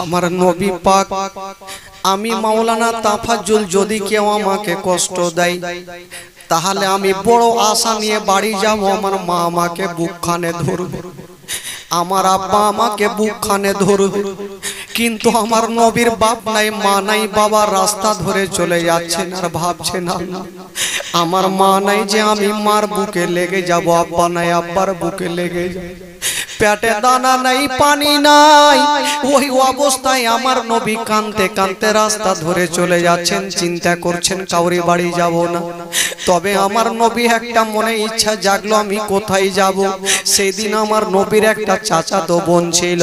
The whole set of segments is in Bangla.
আমার নবী পাক আমি মাওলানা তাফাজ্জুল যদি কেউ আমাকে কষ্ট দেয় তাহলে আমি বড় আশা নিয়ে বাড়ি যাব। আমার মা আমাকে বুকখানে ধরবে, আমার আব্বা আমাকে বুকখানে ধরবে, কিন্তু আমার নবীর বাপ নাই, মা নাই, বাবা রাস্তা ধরে চলে যাচ্ছেন আর ভাবছেন আমার মা নাই যে আমি মার বুকে লেগে যাব, আব্বা নাই আব্বার বুকে লেগে যাব, পেটে দানা নাই পানি নাই। ওই অবস্থায় আমার নবী কাঁদতে কাঁদতে রাস্তা ধরে চলে যাচ্ছেন, চিন্তা করছেন কাউরি বাড়ি যাব না। তবে আমার নবী একটা মনে ইচ্ছা জাগলো আমি কোথায় যাব। সেদিন আমার নবীর একটা চাচাতো বোন ছিল,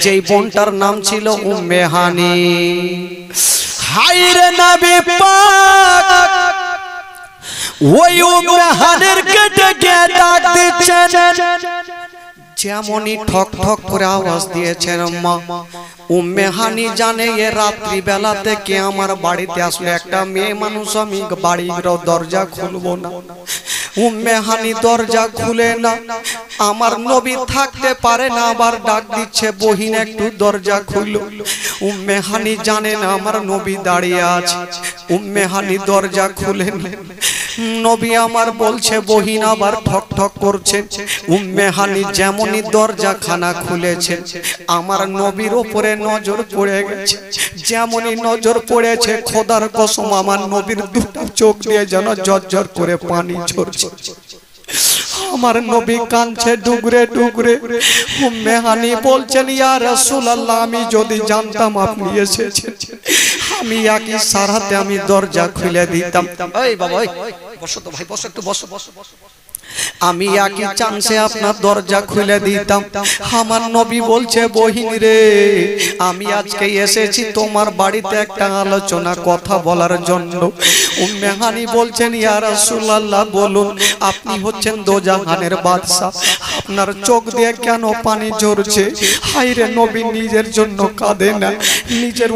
যেই বোনটার নাম ছিল উম্মে হানি। হায়রে নবী পাক ওই উম্মে হানির কেটে গিয়ে ডাক দিচ্ছেন, যেমনই ঠক ঠক করে আওয়াজ দিয়েছেন মা। উম্মে হানি জানে এ রাত্রি বেলাতে কে আমার বাড়িতে আসলে, একটা মেয়ে মানুষ, আমি বাড়ির দরজা খুলবো না। উম্মে হানি দরজা খুলে না, আমার নবী থাকতে পারে না, আবার ডাক দিচ্ছে বহিন একটু দরজা খুলো। উম্মে হানি জানে না আমার নবী দাঁড়িয়ে আছে। উম্মে হানি দরজা খুলে না, নবী আমার বলছে বহিন, আবার ঠক ঠক করছে। উম্মে হানি যেমনই দরজা খানা খুলেছে আমার নবীর উপরে নজর পড়ে গেছে। যেমনই নজর পড়েছে খোদার কসম আমার নবীর দুটো চোখ দিয়ে যেন ঝরঝর করে পানি ঝরছে। আমার নবী কাঁদছে ডুগরে ডুগরে। উম্মে হানি বলছেন ইয়া রাসূলুল্লাহ, আমি যদি জানতাম আপনি এসেছেন আমি একই সারাতে আমি দরজা খুলে দিতাম। এই বাবা বসো তো ভাই, বসো একটু বসো বসো। আমি একই চান্সে আপনার দরজা খুলে দিতাম। আমার নবী বলছে বহিন রে, আমি আজকে এসেছি তোমার বাড়িতে একটা আলোচনা কথা বলার জন্য। উম্মে হানি বলছেন ইয়া রাসূলুল্লাহ বলুন, আপনি হচ্ছেন দোজাহানের বাদশা, আপনার চোখ দিয়ে কেন পানি ঝরছে? হায়রে নবী নিজের জন্য কাঁদে না, নিজের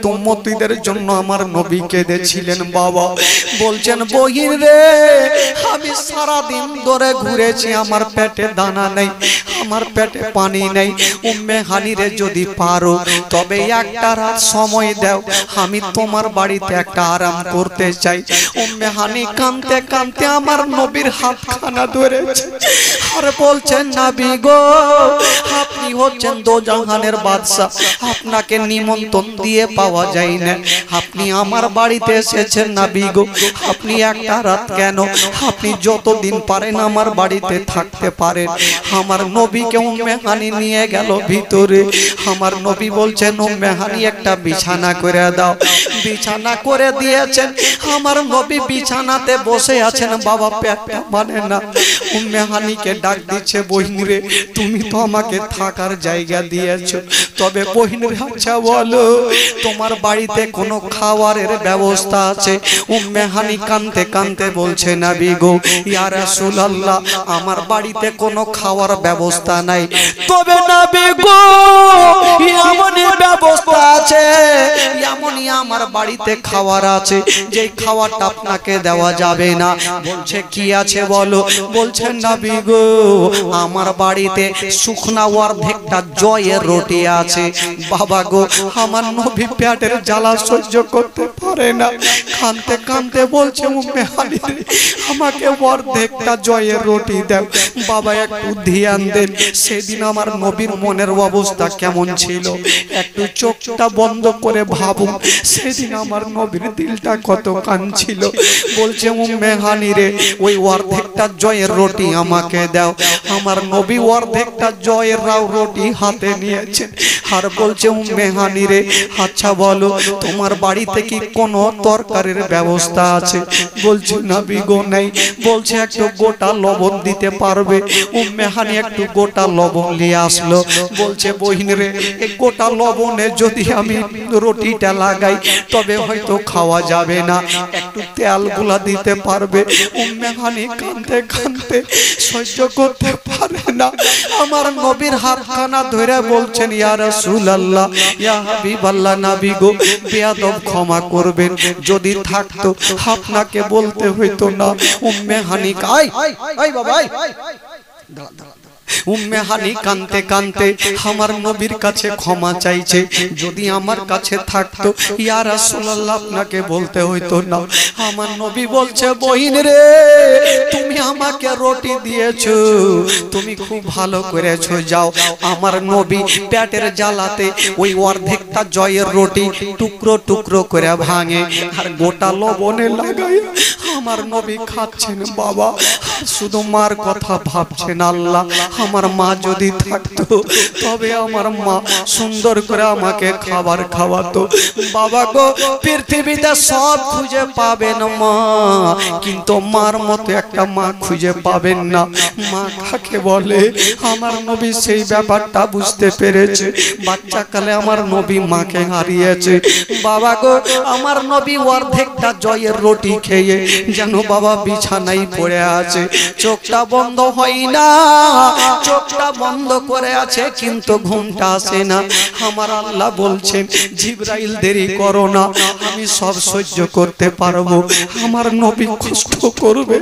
উম্মতীদের জন্য আমার নবী কেঁদেছিলেন বাবা। বলছেন বহিন রে, আমি সারা দিন ধরে ঘুরেছি, আমার পেটে দানা নেই, আমার পেটে পানি নেই। উম্মে হানি রে যদি পারো তবে একটা রাত সময় দাও, আমি তোমার বাড়িতে একটা আরাম করতে চাই। উম্মে হানি কাঁদতে কাঁদতে আমার নবীর হাতখানা ধরেছে আর বলছেন নবী গো, আপনি হচ্ছেন দোজাহানের বাদশা, আপনাকে নিমন্ত্রণ দিয়ে পাওয়া যায় না, আপনি আমার বাড়িতে এসেছেন নবী গো, আপনি একটা রাত কেন, আপনি যতদিন পারেন আমার বাড়িতে থাকতে পারেন। আমার নবীকে উম্মে হানি নিয়ে গেল ভিতরে। আমার নবী বলছেন উম্মে হানি একটা বিছানা করে দাও। বিছানা করে দিয়েছেন, আমার নবী বিছানাতে বসে আছেন। বাবা পেটটা মানে না। উম্মে হানিকে ডাক দিচ্ছে বহিন রে, তুমি তো আমাকে থাকার জায়গা দিয়েছো, তবে বহিন রে আচ্ছা বলো তোমার বাড়িতে কোনো খাবারের ব্যবস্থা আছে? উম্মে হানি কাঁদতে কাঁদতে বলছে নবী গো ইয়া রাসূলুল্লাহ, আমার বাড়িতে কোনো খাওয়ার ব্যবস্থা নাই, তবে নবী গো এমনই ব্যবস্থা আছে, এমনই আমার বাড়িতে খাবার আছে যে খাবারটা আপনাকে দেওয়া যাবে না। বলছে কি আছে বলো? বলছেন নবী গো আমার বাড়িতে শুকনা অর্ধেকটা জয়ের রুটি আছে। বাবা গো আমার নবী পেটের জ্বালা সহ্য করতে পারে না, কাঁদতে কাঁদতে বলছে উম্মে হানি আমাকে অর্ধেকটা জয়ের রুটি দাও। বাবা একটু ধ্যান দেন, সেদিন আমার নবীর মনের অবস্থা কেমন ছিল, একটু চোখটা বন্ধ করে ভাবুন, সেদিন আমার নবীর দিলটা কত কাঁদছিল। বলছে উম্মে হানি রে ওই অর্ধেকটা জয়ের রুটি আমাকে দাও। আমার নবী অর্ধেকটা জয়ের রুটি হাতে নিয়েছেন আর বলছে উম্মে হানি রে আচ্ছা বলো তোমার বাড়িতে কি কোনো তরকারির ব্যবস্থা আছে? বলছে নবী গো নাই। বলছে একটু গোটা লবণ দিতে পারবে? উম্মে হানি একটু গোটা লবণ নিয়ে আসলো। বলছে বহিন রে এই গোটা লবণে যদি আমি রুটিটা লাগাই তবে হয়তো খাওয়া যাবে না, একটু তেল গুলা দিতে পারবে? উম্মে হানি কাঁদতে কাঁদতে সহ্য করতে পারে না, আমার নবীর হাতখানা ধরে বলছেন ইয়া রাসূলুল্লাহ ইয়া হাবিবাল্লাহ, নবী গো বেয়াদব ক্ষমা করবেন, যদি থাকতো আপনাকে বলতে হইতো না। উম্মে হানি আই বাবা দাঁড়া দাঁড়া উম্মে হানি কাঁদতে কাঁদতে আমার নবীর কাছে ক্ষমা চাইছে। যদি আমার কাছে থাকতো ইয়া রাসূলুল্লাহ আপনাকে বলতে হইতো না। আমার নবী বলছে, বহিন রে, তুমি আমাকে রুটি দিয়েছো, তুমি খুব ভালো করেছো, যাও। আমার নবী পেটের জ্বালাতে ওই অর্ধেকটা জয়ের রুটি টুকরো টুকরো করে ভাঙে আর গোটা লবণে লাগায় আমার নবী খাচ্ছেন। বাবা শুধু মার কথা ভাবছেন, আল্লাহ আমার মা যদি থাকতো তবে আমার মা সুন্দর করে আমাকে খাবার খাওয়াতো। বাবা গো, পৃথিবীতে সব খুঁজে পাবেন মা, কিন্তু মার মতো একটা মা খুঁজে পাবেন না। মা কাকে বলে আমার নবী সেই ব্যাপারটা বুঝতে পেরেছে। বাচ্চাকালে আমার নবী মাকে হারিয়েছে। বাবা গো, আমার নবী অর্ধেকটা জয়ের রুটি খেয়ে যেন বাবা বিছানায় পড়ে আছে, চোখটা বন্ধ হয় না, চোখটা বন্ধ করে আছে কিন্তু ঘুমটা আসে না। আমার আল্লাহ বলছেন, জিবরাইল দেরি করো না, আমি সব সহ্য করতে পারবো। আমার নবী কষ্ট করবে,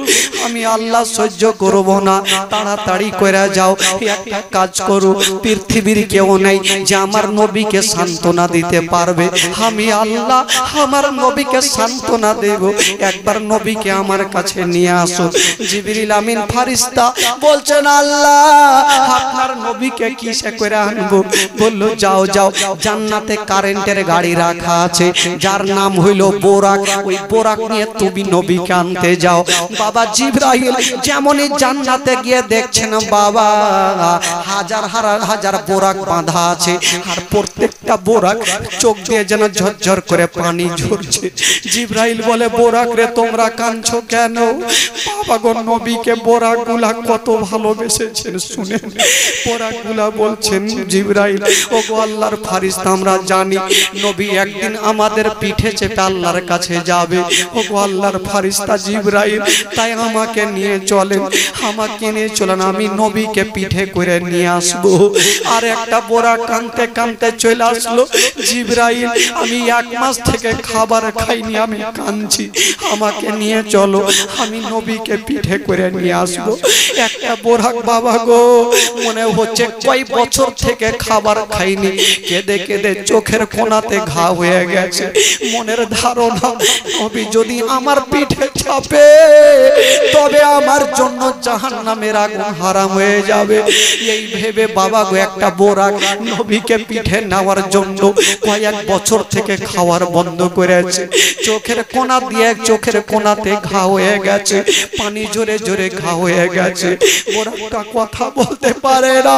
আমি আল্লাহ সহ্য করব না, তাড়াতাড়ি করে যাও, একটা কাজ করো, পৃথিবীর কেউ নেই যে আমার নবীকে সান্ত্বনা দিতে পারবে, আমি আল্লাহ আমার নবীকে সান্ত্বনা দেব, একবার নবীকে আমার কাছে নিয়ে আসো। জিবরিল আমিন ফেরেশতা বলছেন, আল্লাহ আপনার নবীকে কিসে করে আনবো? বলল, যাও যাও, জান্নাতে কারেন্টের গাড়ি রাখা আছে যার নাম হইল বোরাক, ওই বোরাক নিয়ে তুমি নবীকে আনতে যাও। বাবা জিবরাইল যেমনই জান্নাতে গিয়ে দেখছেন বাবা হাজার হাজার বোরাক বাঁধা আছে, আর প্রত্যেকটা বোরাক চোখ দিয়ে যেন ঝরঝর করে পানি ঝরছে। জিবরাইল বলে, বোরাক রে তোমরা কাঁদছো কেন? বাবা গো, নবীকে বোরাকগুলা কত ভালোবেসেছেন শুনেন। বোরাকগুলা বলছেন, জিবরাইল ও গো আল্লাহর ফেরেশতা, আমরা জানি নবী একদিন আমাদের পিঠে চেপে আল্লাহর কাছে যাবে। ও গো আল্লাহর ফেরেশতা জিবরাইল, তাই আমাকে নিয়ে চলেন, আমাকে নিয়ে চলেন, আমি নবীকে পিঠে করে নিয়ে আসবো। আর একটা বোরাক কাঁদতে কাঁদতে চলে আসলো, জিবরাইল আমি 1 মাস থেকে খাবার খাইনি, আমি কাঁদছি, আমাকে নিয়ে চলো, আমি নবীকে পিঠে করে নিয়ে আসবো। একটা বোরাক বাবা গো মনে হচ্ছে কয় বছর থেকে খাবার খাইনি, কেঁদে কেঁদে চোখের কোণাতে ঘা হয়ে গেছে। মনের ধারণা নবী যদি আমার পিঠে চাপে তবে আমার জন্য জাহান্নামের আগুন হারাম হয়ে যাবে। এই ভেবে বাবা গো একটা বোরাক নবীকে পিঠে নেওয়ার জন্য কয়েক বছর থেকে খাওয়ার বন্ধ করেছে। চোখের কোণা দিয়ে চোখের কোণাতে ঘা হয়ে গেছে, পানি জোরে জোরে ঘা হয়ে গেছে। বোরাকটা কথা বলতে পারে না,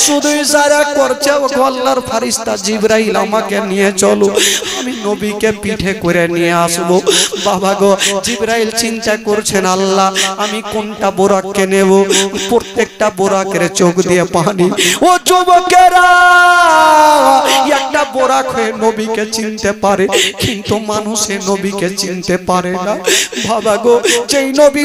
শুধু ইশারা করছে, ও আল্লাহর ফেরেশতা জিবরাইল আমাকে নিয়ে চলো, আমি নবীকে পিঠে করে নিয়ে আসবো। বাবা গো জিবরাইল চিন্তা করছেন, আল্লাহ আমি কোনটা বোরাককে নেব? প্রত্যেকটা বোরাকের চোখ দিয়ে পানি। ও যুবকেরা, একটা বোরাক হয়ে নবীকে চিনতে পারে, কিন্তু মানুষে নবীকে চিনতে পারে না। বাবা গো, যেই নবী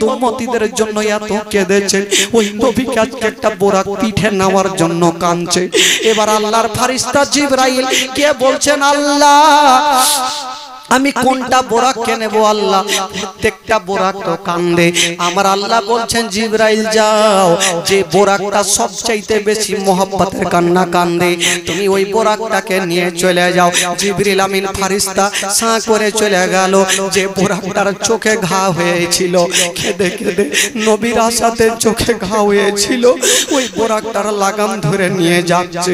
উম্মতীদের জন্য এত কেঁদেছে, ওই নবীকে আজকে একটা বোরাক পিঠে নেওয়ার জন্য কাঁদছে। এবার আল্লাহর ফেরেশতা জিবরাইল কে বলছেন, আল্লাহ আমি কোনটা বোরাককে নেব? আল্লাহ প্রত্যেকটা বোরাক তো কান্দে। আমার আল্লাহ বলছেন, জিবরাইল যাও, যে বোরাকটা সবচাইতে বেশি মোহাব্বতের কান্না কান্দে তুমি ওই বোরাকটাকে নিয়ে চলে যাও। জিবরিল আমিন ফেরেশতা সাঁ করে চলে গেল। যে বোরাকটার চোখে ঘা হয়েছিল, কেঁদে কেঁদে নবীর আশাতে চোখে ঘা হয়েছিল, ওই বোরাকটার লাগাম ধরে নিয়ে যাচ্ছে।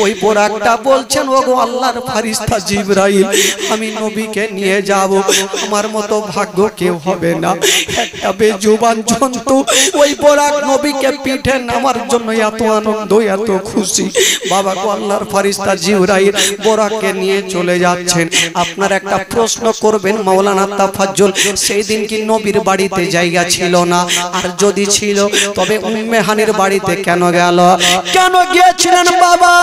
ওই বোরাকটা বলছেন, ও গো আল্লাহর ফেরেশতা জিবরাইল, আমি নবী কে নিয়ে যাব, আমার মতো ভাগ্য কেউ হবে না। একটা বেজুবান জন্তু ওই বোরাক নবীকে পিঠে নামার জন্য এত আনন্দ এত খুশি। বাবা গো আল্লাহর ফেরেশতা জিবরাইল বোরাককে নিয়ে চলে যাচ্ছেন। আপনারা একটা প্রশ্ন করবেন, মাওলানা তাফাজ্জল, সেই দিন কি নবীর বাড়িতে জায়গা ছিল না? আর যদি ছিল তবে উম্মে হানির বাড়িতে কেন গেল? কেন গিয়েছিলেন বাবা?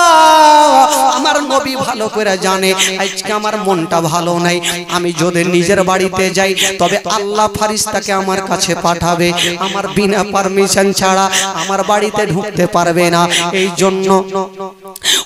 আমার নবী নবী ভালো করে জানে আজকে আমার মনটা ভালো নাই, আমি যদি নিজের বাড়িতে যাই তবে আল্লাহ ফেরেশতাকে আমার কাছে পাঠাবে, আমার বিনা পারমিশন ছাড়া আমার বাড়িতে ঢুকতে পারবে না। এই জন্য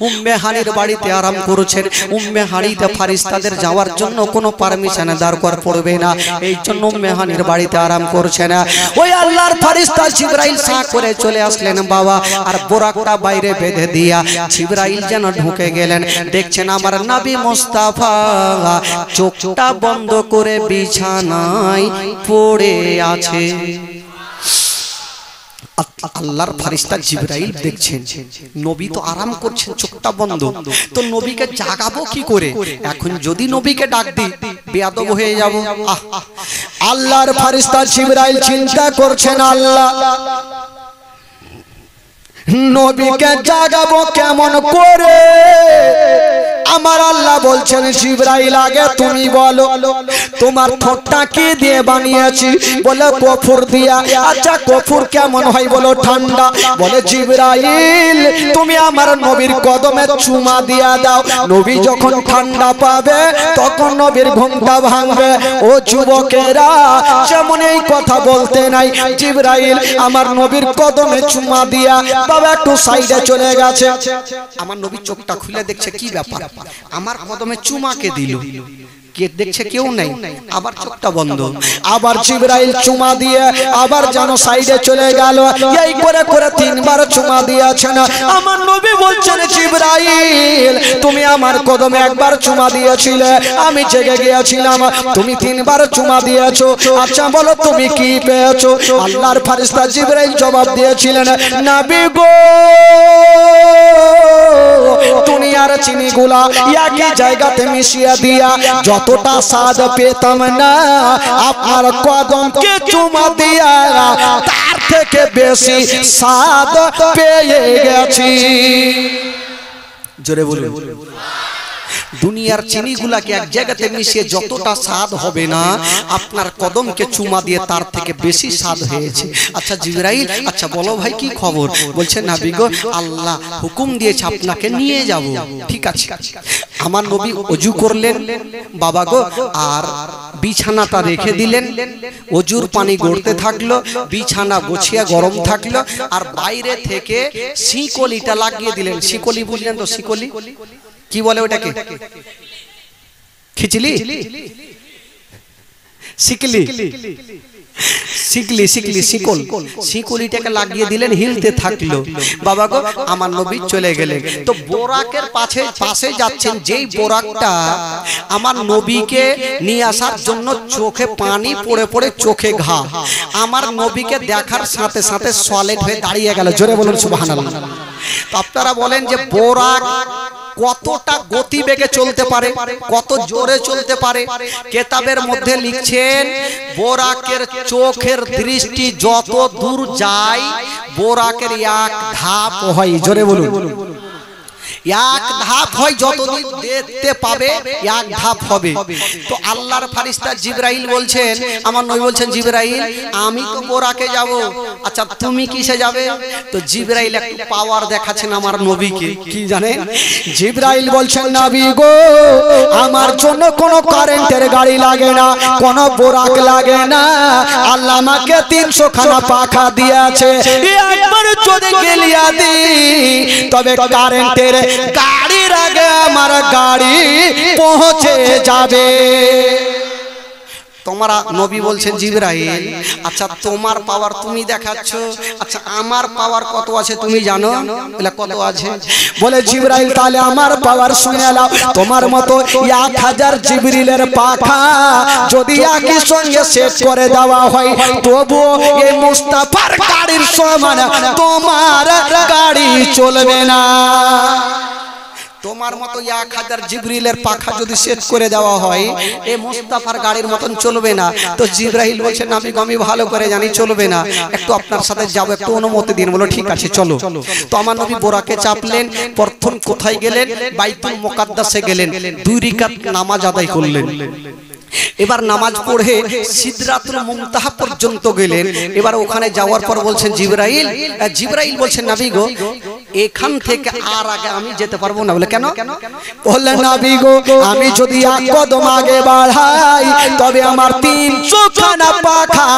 উম্মে হানির বাড়িতে আরাম করেছেন। উম্মে হানিতে ফেরেশতাদের যাওয়ার জন্য কোনো পারমিশন দরকার পড়বে না, এই জন্য উম্মে হানির বাড়িতে আরাম করছে না। ওই আল্লাহর ফেরেশতা জিবরাইল সা করে চলে আসলেন বাবা, আর বোরাকটা বাইরে বেঁধে দিয়া জিবরাইল যেন ঢুকে গেলেন। দেখছেন আমার নবী মুস্তাফা চোখটা বন্ধ করে বিছানায় পড়ে আছে। আল্লাহর ফেরেশতা জিবরাইল দেখছেন নবী তো আরাম করছেন, চোখটা বন্ধ, তো নবীকে জাগাবো কি করে? এখন যদি নবীকে ডাক দিই বেয়াদব হয়ে যাব। আল্লাহর ফেরেশতা জিবরাইল চিন্তা করছেন, আল্লাহ নবীকে জাগাবো কেমন করে? আমার আল্লাহ বলছেন জিবরাইল আগে তুমি বলো তোমার ঠোঁটটা কি দিয়ে বানিয়েছি? বলে কফুর দিয়া। আচ্ছা কফুর কেমন হয় বলো? ঠান্ডা। বলে জিবরাইল তুমি আমার নবীর কদমে চুমা দিয়া দাও, নবী যখন ঠান্ডা পাবে তখন নবীর ঘুমটা ভাঙবে। ও যুবকেরা যেমন এই কথা বলতে নাই, জিবরাইল আমার নবীর কদমে চুমা দিয়া বাবা একটু সাইডে চলে গেছে। আমার নবী চোখটা খুলে দেখছে কি ব্যাপার, আমার কদমে চুমাকে দিল, কে দেখছে? কেউ নাই। আবার চোখটা বন্ধ, আবার জিবরাইল চুমা দিয়ে আবার যেন সাইডে চলে গেল। এই করে করে তিনবার চুমা দিয়েছেন। আমার নবী বলছেন জিবরাইল তুমি আমার কদমে একবার চুমা দিয়েছিলে, আমি জেগে গিয়েছিলাম, তুমি তিনবার চুমা দিয়েছো, আচ্ছা বলো তুমি কি পেয়েছো? আল্লাহর ফেরেশতা জিবরাইল জবাব দিয়েছিলেন, নবী গো দুনিয়ার চিনিগুলা একই জায়গাতে মিশিয়ে দিয়া যতটা স্বাদ পেতাম না আপনার কদমকে চুমা দিয়া তার থেকে বেশি স্বাদ পেয়ে গেছি। জোরে বলুন। দুনিয়ার চিনিগুলাকে এক জায়গাতে মিশিয়ে যতটা স্বাদ হবে না আপনার কদমকে চুমা দিয়ে তার থেকে বেশি স্বাদ হয়েছে। আচ্ছা জিবরাইল আচ্ছা বলো ভাই কি খবর? বলছে নবী গো আল্লাহ হুকুম দিয়েছে আপনাকে নিয়ে যাব। ঠিক আছে। আমার নবী ওযু করলেন বাবা গো, আর বিছানাটা রেখে দিলেন, ওযুর পানি গড়তে থাকলো, বিছানা গোছিয়া গরম থাকলো, আর বাইরে থেকে শিকলিটা লাগিয়ে দিলেন। শিকলি বুঝলেন তো? শিকলি কি বলে ওটাকে? খিচলি শিকলি শিকলি শিকলি শিকল, শিকলিটাকে লাগিয়ে দিলেন, হিলতে থাকলো। বাবা গো আমার নবী চলে গেলেন। তো বোরাকের পাশে যাচ্ছেন, যেই বোরাকটা আমার নবীকে নিয়ে আসার জন্য চোখে পানি পড়ে পড়ে চোখে ঘা, আমার নবীকে দেখার সাথে সাথে সলিড হয়ে দাঁড়িয়ে গেল। জোরে বলুন সুবহানাল্লাহ। তো আপনারা বলেন যে বোরাক কতটা গতিবেগে চলতে পারে, কত জোরে চলতে পারে? কিতাবের মধ্যে লিখছেন বোরাকের চোখের দৃষ্টি যত দূর যায় বোরাকের এক ধাপ হয়। জোরে বলুন। এক ধাপ হয়, যতদিন দেখতে পাবে এক ধাপ হবে। তো আল্লাহর ফেরেশতা জিবরাইল বলছেন, আমার নবী বলছেন জিবরাইল আমি তো বোরাকে যাব, আচ্ছা তুমি কিসে যাবে? তো জিবরাইল একটু পাওয়ার দেখাচ্ছেন আমার নবীকে। কি জানেন? জিবরাইল বলছেন নবী গো আমার জন্য কোনো কারেন্টের গাড়ি লাগে না, কোনো বোরাক লাগে না, আল্লাহ আমাকে 300 খানা পাখা দিয়েছে, একবার যদি গেলিয়া দি তবে কারেন্টের গাড়ির আগে আমার গাড়ি পৌঁছে যাবে। তোমরা নবী বলছেন জিবরাইল আচ্ছা তোমার পাওয়ার তুমি দেখাচ্ছ, আচ্ছা আমার পাওয়ার কত আছে তুমি জানো? বলে কত আছে? বলে জিবরাইল তাহলে আমার পাওয়ার শুনে নাও, তোমার মতো 1000 জিবরিলের পাখা যদি একই সঙ্গে সেট করে দেওয়া হয় তবু এই মুস্তাফার গাড়ির সমান তোমার গাড়ি চলবে না। তোমার মতো 1000 জিবরিলের পাখা যদি সেট করে দেওয়া হয় এই মুস্তাফার গাড়ির মতন চলবে না। তো জিবরাইল বলছেন আমি ভালো করে জানি চলবে না, একটু আপনার সাথে যাব, একটু অনুমতি দিন। বলো ঠিক আছে চলো। তো আমার নবী বোরাকে চাপলেন, প্রথম কোথায় গেলেন? বাইতুল মুকাদ্দাসে গেলেন, 2 রাকাত নামাজ আদায় করলেন। এবার নামাজ পড়ে সিদরাতুল মুনতাহা পর্যন্ত গেলেন। এবার ওখানে যাওয়ার পর বলছেন জিবরাইল বলছেন নবী গো এখান থেকে আর আগে আমি যেতে পারবো না। বলে কেন? বললেন নবী গো আমি যদি এক কদম আগে বাড়াই তবে আমার 3 চোখানা পাখা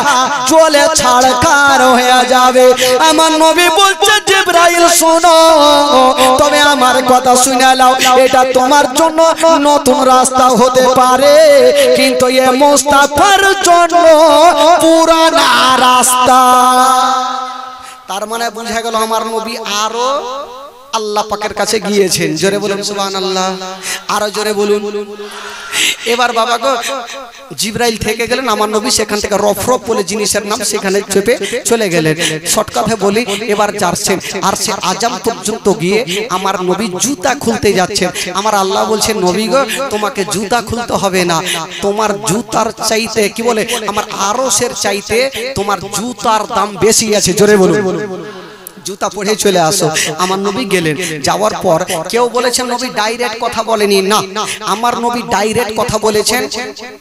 চলে ছাড়খার হয়ে যাবে। আমার নবী বলছে জিবরাইল শোনো, তবে আমার কথা শুনে নাও, এটা তোমার জন্য নতুন রাস্তা হতে পারে, কিন্তু এ মুস্তাফার জন্য পুরানা রাস্তা। তার মানে বুঝা গেল আমার নবী আরো আল্লাহ পাকের কাছে গিয়েছেন। জোরে বলুন সুবহানাল্লাহ, আরো জোরে বলুন। এবার বাবা গো জিবরাইল থেকে গেলেন, আমার নবী সেখান থেকে রফরফ বলে জিনিসের নাম, সেখানে চেপে চলে গেলেন। শর্টকাটে বলি এবার যাচ্ছেন আর সে আজম পর্যন্ত গিয়ে আমার নবী জুতা খুলতে যাচ্ছেন। আমার আল্লাহ বলছেন নবী গো তোমাকে জুতা খুলতে হবে না, তোমার জুতার চাইতে কি বলে আমার আরশের চাইতে তোমার জুতার দাম বেশি আছে। জোরে বলুন, জুতা পরে চলে আসো। আমার নবী গেলেন, যাওয়ার পর কেউ বলেছেন নবী ডাইরেক্ট কথা বলেনি, না আমার নবী ডাইরেক্ট কথা বলেছেন,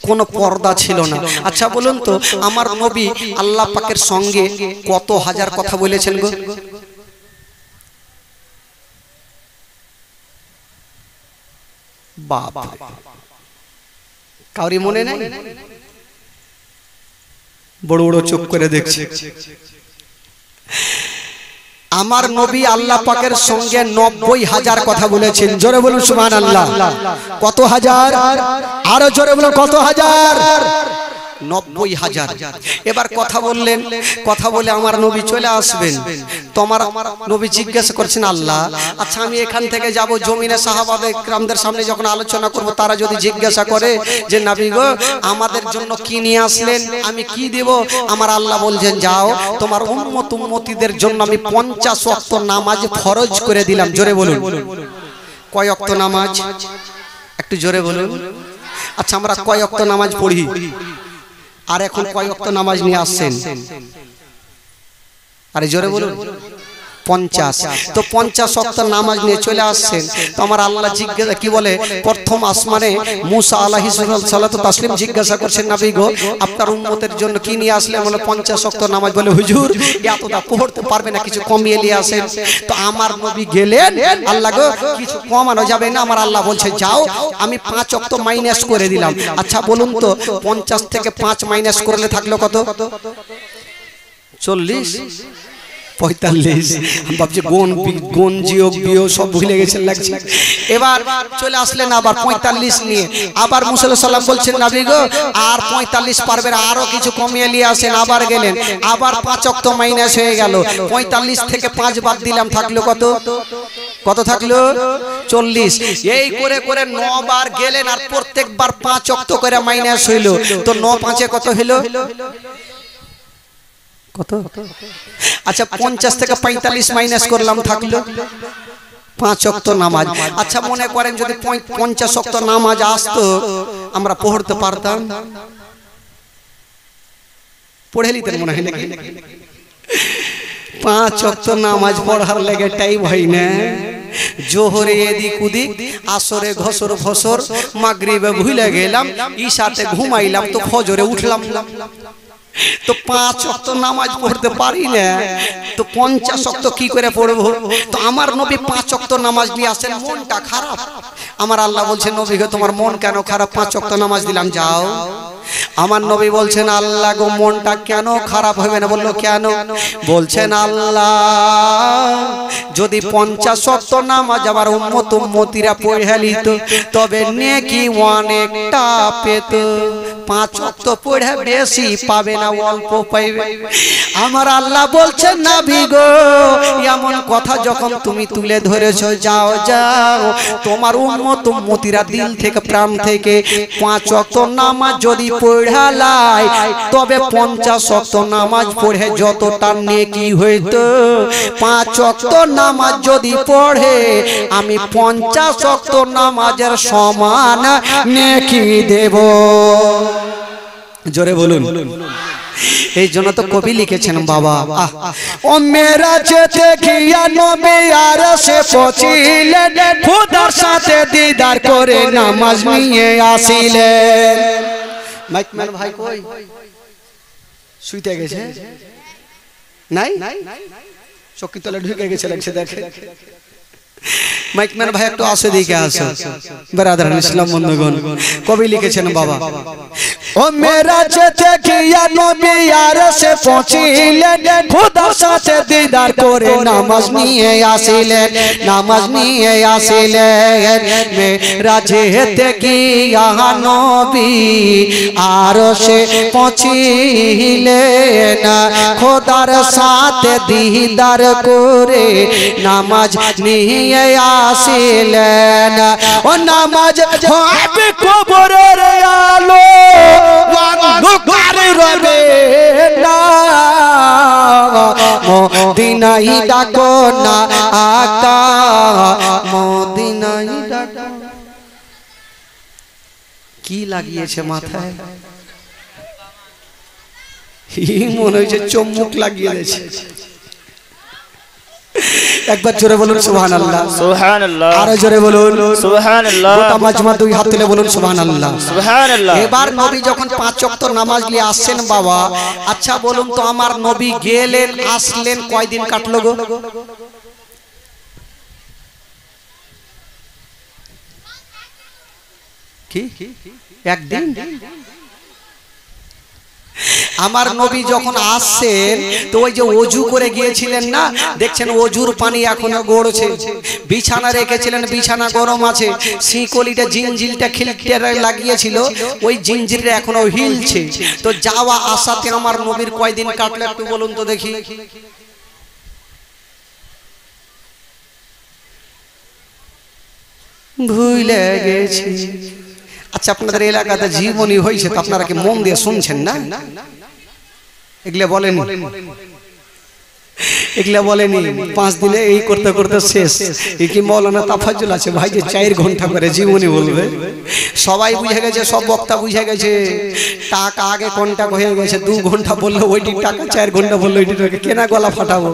কোনো পর্দা ছিল না। আচ্ছা বলুন তো আমার নবী আল্লাহ পাকের সঙ্গে কত হাজার কথা বলেছেন গো? বাবা কাউরি মনে নেই? বড় বড় চোখ করে দেখছে। আমার নবী আল্লাহ পাকের সঙ্গে 90,000 কথা বলেছেন। জোরে বলুন সুবহানাল্লাহ। কত হাজার? আরো জোরে বলুন কত হাজার? 90,000। এবার কথা বললেন, কথা বলে আমার নবী চলে আসবেন। তোমার নবী জিজ্ঞাসা করছেন আল্লাহ আচ্ছা আমি এখান থেকে যাব জমিনে সাহাবায়ে কিরামদের সামনে যখন আলোচনা করব, তারা যদি জিজ্ঞাসা করে যে নবী গো আমাদের জন্য কি নিয়ে আসলেন, আমি কি দেব? আমার আল্লাহ বলছেন যাও তোমার উম্মতিদের জন্য আমি 50 ওয়াক্ত নামাজ ফরজ করে দিলাম। জোরে বলুন কয় ওয়াক্ত নামাজ? একটু জোরে বলুন। আচ্ছা আমরা কয় ওয়াক্ত নামাজ পড়ি আর এখন কয় ওয়াক্ত নামাজ নিয়ে আসছেন? আরে জোরে বলুন 50। তো 50 ওয়াক্ত নামাজ নিয়ে চলে আসছেন। তো আমার আল্লাহ জিজ্ঞাসা কি বলে প্রথম আসমানে মুসা আলাইহিস সালাতু তাসলিম জিজ্ঞাসা করছেন নবী গো আপনার উম্মতের জন্য কি নিয়ে আসলে? বলে 50 ওয়াক্ত নামাজ। বলে হুজুর এতটা পড়তে পারবে না, কিছু কমিয়ে নিয়ে আসেন। তো আমার নবী গেলেন, আল্লাহ গো কিছু কমানো যাবে না? আমার আল্লাহ বলছে যাও আমি 5 ওয়াক্ত মাইনাস করে দিলাম। আচ্ছা বলুন তো 50 থেকে 5 মাইনাস করলে থাকলো কত? 40 45। ভাবছি গুণ যোগ বিয়োগ সব ভুলে গেছেন লাগছে। এবার চলে আসলেন আবার 45 নিয়ে। আবার মুসা আলাইহিস সালাম বলছেন নবী গো আর 45 পারবে না, আরো কিছু কমিয়ে নিয়ে আসেন। আবার গেলেন, আবার 5 ওয়াক্ত মাইনাস হয়ে গেল। 45 থেকে 5 বাদ দিলাম, থাকলো কত? কত থাকলো? 40। এই করে করে 9 বার গেলেন আর প্রত্যেকবার 5 ওয়াক্ত করে মাইনাস হইল। তো 9 5 কত হলো? কত? আচ্ছা 50 থেকে 45 মাইনাস করলাম, থাকলো 5 ওয়াক্ত নামাজ। আচ্ছা মনে করেন যদি 50 ওয়াক্ত নামাজ আসতো আমরা পড়তে পারতাম? পড়ে নিতেন মনে হয় নাকি? 5 ওয়াক্ত নামাজ পড়ার লেগে টাইম হয় না। জোহরে এদিক ওদিক, আসরে ঘসর ফসর, মাগরিবে ভুলে গেলাম, ঈশাতে ঘুমাইলাম, তো ফজরে উঠলাম না। তো 5 ওয়াক্ত নামাজ পড়তে পারি না, তো 50 ওয়াক্ত কি করে পড়বো? তো আমার নবী 5 ওয়াক্ত নামাজ নিয়ে আসেন, মনটা খারাপ। আমার আল্লাহ বলছেন নবী গো তোমার মন কেন খারাপ? 5 ওয়াক্ত নামাজ দিলাম যাও। আমার নবী বলছেন আল্লাহ গো মনটা কেন খারাপ হবে না? বললো কেন? বলছেন আল্লাহ যদি 50 ওয়াক্ত নামাজ আমার উম্মতিরা পড়ে নিত তবে নেকি অনেকটা পেত। 5 ওয়াক্ত পড়ে বেশি পাবে না, অল্প পাইবে। আমার আল্লাহ বলছেন নবী গো এমন কথা যখন তুমি তুলে ধরেছো, যাও যাও তোমার উম্মতিরা দিল থেকে প্রাণ থেকে 5 ওয়াক্ত নামাজ যদি পড়ালাই তবে 50 ওয়াক্ত নামাজ পড়ে যতটা নেকি হইতো 5 ওয়াক্ত নামাজ যদি পড়ে আমি 50 ওয়াক্ত নামাজের সমান নেকি দেব। জোরে বলুন। এই জন্য তো কবি লিখেছেন বাবা ও মেরা যেতে গিয়া নবী আরশে পৌঁছিলেন, খোদার সাথে দিদার করে নামাজ নিয়ে আসিলেন। মাইকম্যান ভাই কই? শুইতে গেছে? নাই চকি তলে ঢুকে গেছে লাগছে দেখে মাইকম্যান ভাই একটু আসে দিকে আসো ব্রাদার ইসলাম বন্ধুগণ কবি লিখেছেন বাবা ও মেরা চেতে কিয়া নবী আরশে পৌঁছিলেন খোদার সাথে দিদার করে নামাজ নিয়ে আসিলেন মেরা চেতে কিয়া নবী আরশে পৌঁছিলেন খোদার সাথে দিদার করে নামাজ নিয়ে আসিলেন ও নামাজ হবে কবরের আলো অন্ধকার রবে না মদিনায় ডাকো না আকা মদিনায় ডাকো কি লাগিয়েছে মাথায় মনে হচ্ছে চুম্বক লাগিয়ে দিয়েছে একবার জোরে বলুন সুবহানাল্লাহ সুবহানাল্লাহ আরো জোরে বলুন সুবহানাল্লাহ গোটা মাজমা দুই হাত তুলে বলুন সুবহানাল্লাহ সুবহানাল্লাহ এবার নবী যখন 5 ওয়াক্ত নামাজ নিয়ে আসছেন বাবা আচ্ছা বলুন তো আমার নবী গেলেন আসলেন কয়দিন কাটলো গো কি একদিন আমার নবী যখন আসছেন তো ওই যে ওযু করে গিয়েছিলেন না দেখছেন ওযুর পানি এখনো গড়ছে বিছানা রেখেছিলেন বিছানা গরম আছে শিকলিটা জিঞ্জিলটা খিলতে লাগিয়েছিল ওই জিঞ্জিলটা এখনো হিলছে তো যাওয়া আসাতে আমার নবীর কয়দিন কাটলো একটু বলুন তো দেখি ভুলে গেছি আচ্ছা আপনাদের এলাকাতে জীবনী হয়েছে তো আপনারা কি মন দিয়ে শুনছেন না এগুলা বলেন এগুলা বলেনি 5 দিনে এই করতে করতে শেষ এই কি মৌলানা তাফাজ্জুল আছে ভাই যে 4 ঘন্টা করে জীবনী বলবে সবাই বুঝে গেছে সব বক্তা বুঝে গেছে টাকা আগে কোনটা হয়ে গেছে 2 ঘন্টা বললে ওইটি টাকা 4 ঘন্টা বললে ওইটি টাকা কেনা গলা ফাটাবো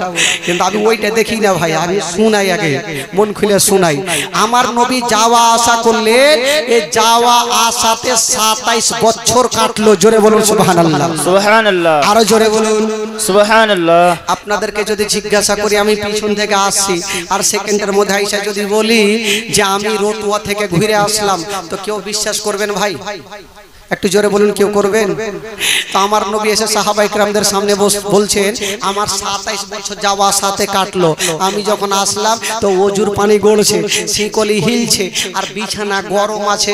কিন্তু আমি ওইটা দেখি না ভাই আমি শুনাই আগে মন খুলে শুনাই আমার নবী যাওয়া আসা করলে এই যাওয়া আসাতে 27 বছর কাটলো জোরে বলুন সুবহানাল্লাহ সুবহানাল্লাহ আরো জোরে বলুন সুবহানাল্লাহ আপনাদেরকে যদি জিজ্ঞাসা করি আমি পিছন থেকে আসছি আর সেকেন্ডের মধ্যে আইসা যদি বলি যে আমি রতুয়া থেকে ঘুরে আসলাম তো কেউ বিশ্বাস করবেন ভাই একটু জোরে বলুন কেউ করবেন তো আমার নবী এসে সাহাবায়ে কেরামদের সামনে বলছেন আমার 27 বছর যাওয়া সাথে কাটলো আমি যখন আসলাম তো ওযুর পানি গড়ছে শিকলি হিলছে আর বিছানা গরম আছে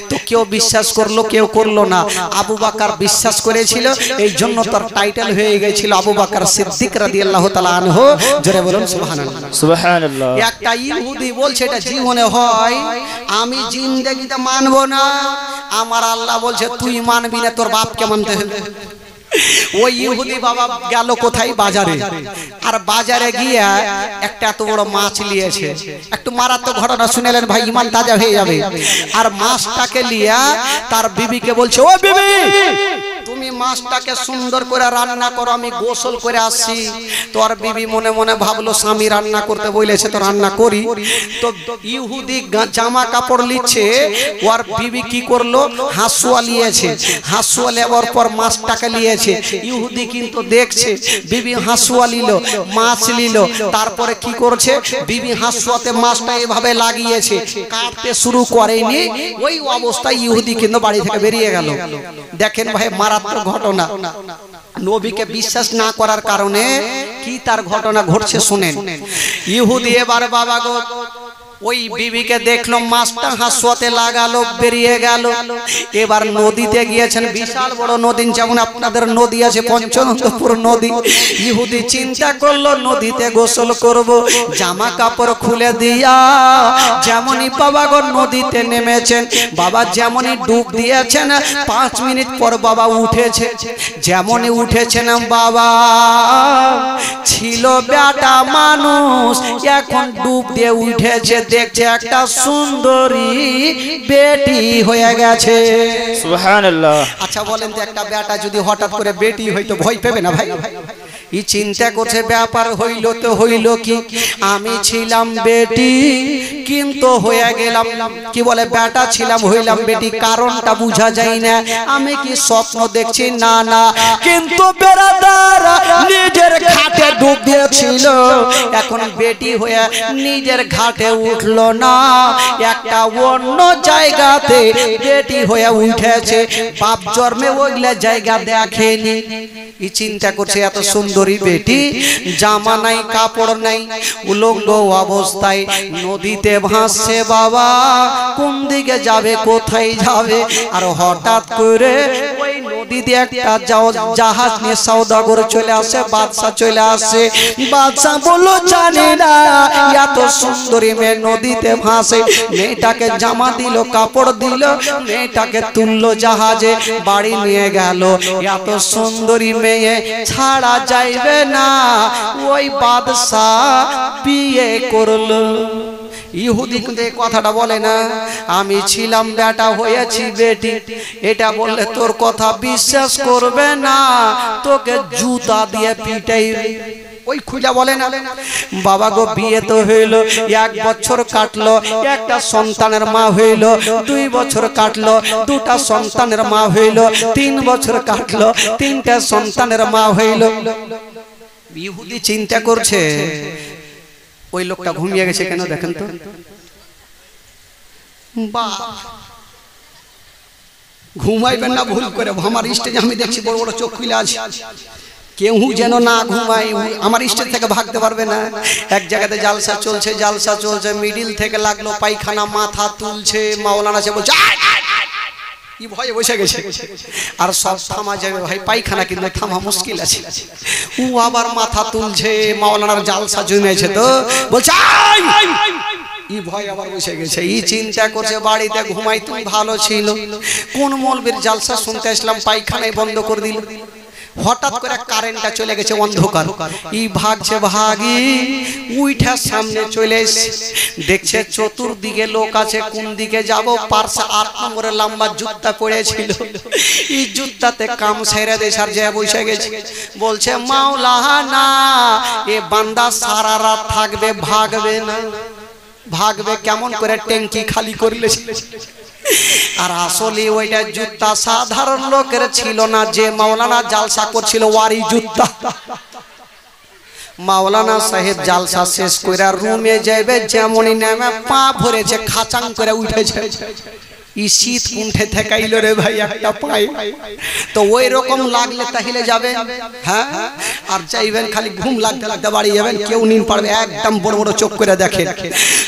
তো কেউ বিশ্বাস করলো কেউ করলো না আবু বকর বিশ্বাস করেছিল এই জন্য তার টাইটেল হয়ে গিয়েছিল আবু বকর সিদ্দিক রাদিয়াল্লাহু তাআলা আনহু জোরে বলুন সুবহানাল্লাহ সুবহানাল্লাহ একটা ইহুদি বলছে এটা জীবনে হয় আমি জিন্দেগিতে মানব না আমার আল্লাহ বলছে তুই মানবি না তোর বাপকে মানতে হবে ওই ইহুদি বাবা গেল কোথায় বাজারে আর বাজারে গিয়ে একটা এত বড় মাছ নিয়েছে একটু মারাত্মক ঘটনা শুনেলেন ভাই ঈমান তাজা হয়ে যাবে আর মাছটাকে লিয়া তার বিবিকে বলছে ও বিবি তুমি মাছটাকে সুন্দর করে রান্না করো আমি গোসল করে আসছি তোর বিবি মনে মনে ভাবলো স্বামী রান্না করতে বলেছে তো রান্না করি তো ইহুদি জামা কাপড় লিচ্ছে ওর বিবি কি করলো হাসুয়া লিয়েছে হাসুয়া লেবার পর মাছটাকে লিয়েছে ইহুদি কিন্তু দেখছে বিবি হাসুয়া নিল মাছ নিল তারপরে কি করছে বিবি হাসুয়াতে মাছটা এভাবে লাগিয়েছে কাটতে শুরু করেনি ওই অবস্থায় ইহুদি কিন্তু বাড়ি থেকে বেরিয়ে গেল দেখেন ভাই মারাত্মক ঘটনা নবীকে বিশ্বাস না করার কারণে কি তার ঘটনা ঘটছে শুনেন ইহুদি এবার বাবা গো ওই বিবিকে দেখলো মাছটা হাসুয়াতে লাগালো বেরিয়ে গেল এবার নদীতে গিয়েছেন বিশাল বড় নদী যেমন আপনাদের নদী আছে পঞ্চনন্দপুর নদী ইহুদি চিন্তা করলো নদীতে গোসল করব জামা কাপড় খুলে দিয়া যেমনই বাবা গো নদীতে নেমেছেন বাবা যেমনই ডুব দিয়েছেন 5 মিনিট পর বাবা উঠেছে যেমনই উঠেছেন বাবা ছিল বেটা মানুষ এখন ডুব দিয়ে উঠেছে দেখছে একটা সুন্দরী বেটি হয়ে গেছে সুবহানাল্লাহ আচ্ছা বলেন তো একটা বেটা যদি হঠাৎ করে বেটি হইতো ভয় পাবে না ভাই ই চিন্তা করছে ব্যাপার হইল তো হইল কি, আমি ছিলাম বেটি কিন্তু হয়ে গেলাম কি বলে বেটা ছিলাম হইলাম বেটি, কারণটা বুঝা যায় না। আমি কি স্বপ্ন দেখছি? না না, কিন্তু বেরাদার নিজের ঘাটে ডুব দিয়েছিল, এখন বেটি হয়ে নিজের ঘাটে উঠলো না, একটা অন্য জায়গাতে বেটি হয়ে উঠেছে, বাপ জন্মে ওইগুলা জায়গা দেখেনি। ই চিন্তা করছে এত সুন্দরী বেটি, জামা নাই কাপড় নাই, উলঙ্গ অবস্থায় নদীতে ভাসছে, বাবা কোন দিকে যাবে কোথায় যাবে। আর হঠাৎ করে ওই নদীতে একটা জাহাজ নিয়ে সওদাগর চলে আসে, বাদশা চলে আসে। বাদশা বলল জানি না এত সুন্দরী মেয়ে নদীতে ভাসে, মেয়েটাকে জামা দিল কাপড় দিল, মেয়েটাকে তুললো জাহাজে বাড়ি নিয়ে গেল। এত সুন্দরী মেয়ে ছাড়া যাইবে না, ওই বাদশা বিয়ে করলো। ইহুদি কিন্তু এই কথাটা বলে না, আমি ছিলাম বেটা হয়েছি বেটি, এটা বললে তোর কথা বিশ্বাস করবে না, তোকে জুতা দিয়ে পিটাইবে। ওই খুঁজা বলে না। বাবা গো বিয়ে তো হইলো, 1 বছর কাটলো, একটা সন্তানের মা হইলো, 2 বছর কাটলো, 2টা সন্তানের মা হইলো, 3 বছর কাটলো, 3টা সন্তানের মা হইলো। ইহুদি চিন্তা করছে ওই লোকটা ঘুমিয়ে গেছে কেন দেখেন তো। ঘুমাইবেন না ভুল করে, আমার স্টেজে আমি দেখছি বড় বড় চোখ খুলে আছে, কেউ যেন না ঘুমায়, আমার স্টেজ থেকে ভাগতে পারবে না। এক জায়গাতে জালসা চলছে, মিডিল থেকে লাগলো পায়খানা, মাথা তুলছে, মাওলানা সে বলছে ই ভয়ে বসে গেছে, আর সব থামা যাবে ভাই, পায়খানা কিন্তু থামা মুশকিল আছে। ও আবার মাথা তুলছে, মাওলানার জালসা জমেছে তো বলছে ই ভয় আবার বসে গেছে। ই চিন্তা করছে বাড়িতে ঘুমাই তুমি ভালো ছিল, কোন মৌলবীর জালসা শুনতে আসলাম পায়খানায় বন্ধ করে দিল। হঠাৎ করে কারেন্টটা চলে গেছে, অন্ধকার। ই ভাগছে, ভাগি উইঠা সামনে চলে এসে দেখছে চতুর্দিকে লোক আছে, কোন দিকে যাব, পার্শ্বে 8 নম্বরের লম্বা জুতা পড়েছিল, এই জুতাতে কাম ছেড়ে দেশে আর যায় বসে গেছে। বলছে মাওলানা এ বান্দা সারা রাত থাকবে, ভাগবে না। ভাগবে কেমন করে, ট্যাঙ্কি খালি করলে। আর আসলে ওইটা জুতা সাধারণ লোকের ছিল না, যে মাওলানা জালসা করছিল ওয়ারি জুতা। মাওলানা সাহেব জালসা শেষ করে রুমে যাইবে, যেমনই নামে পা ভরেছে খাচাং করে উঠেছে। ই শীত কুণ্ঠে থেকাইল রে ভাই একটা পাই, তো ওই রকম লাগলে তাহলে যাবে। হ্যাঁ, আর চাইবেন খালি ঘুম লাগতে লাগতে বাড়ি যাবেন, কেউ নিন পারবে, একদম বড় বড় চোখ করে দেখেন।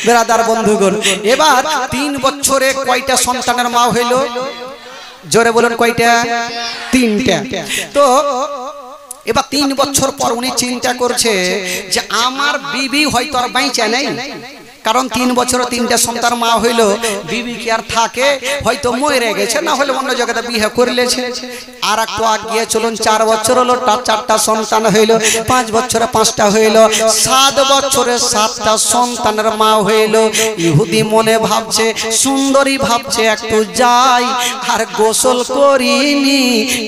বেরাদার বন্ধুগণ, এবার 3 বছরে কয়টা সন্তানের মা হইল? জোরে বলুন কয়টা? 3টা। তো এবার 3 বছর পর উনি চিন্তা করছে যে আমার বিবি হয়তো আর বাইচা নেই, কারণ 3 বছর 3টা সন্তান মা হইলো, বিবি কি আর থাকে? হয়তো মরে গেছে, না হলে অন্য জায়গাতে বিয়ে করলেছে। আর একটু আগিয়ে চলুন, 4 বছর হলো, 4টা সন্তান হইলো, 5 বছরে 5টা হইলো, 7 বছরে 7টা সন্তানের মা হইলো। ইহুদি মনে ভাবছে, সুন্দরী ভাবছে একটু যাই আর গোসল করিনি,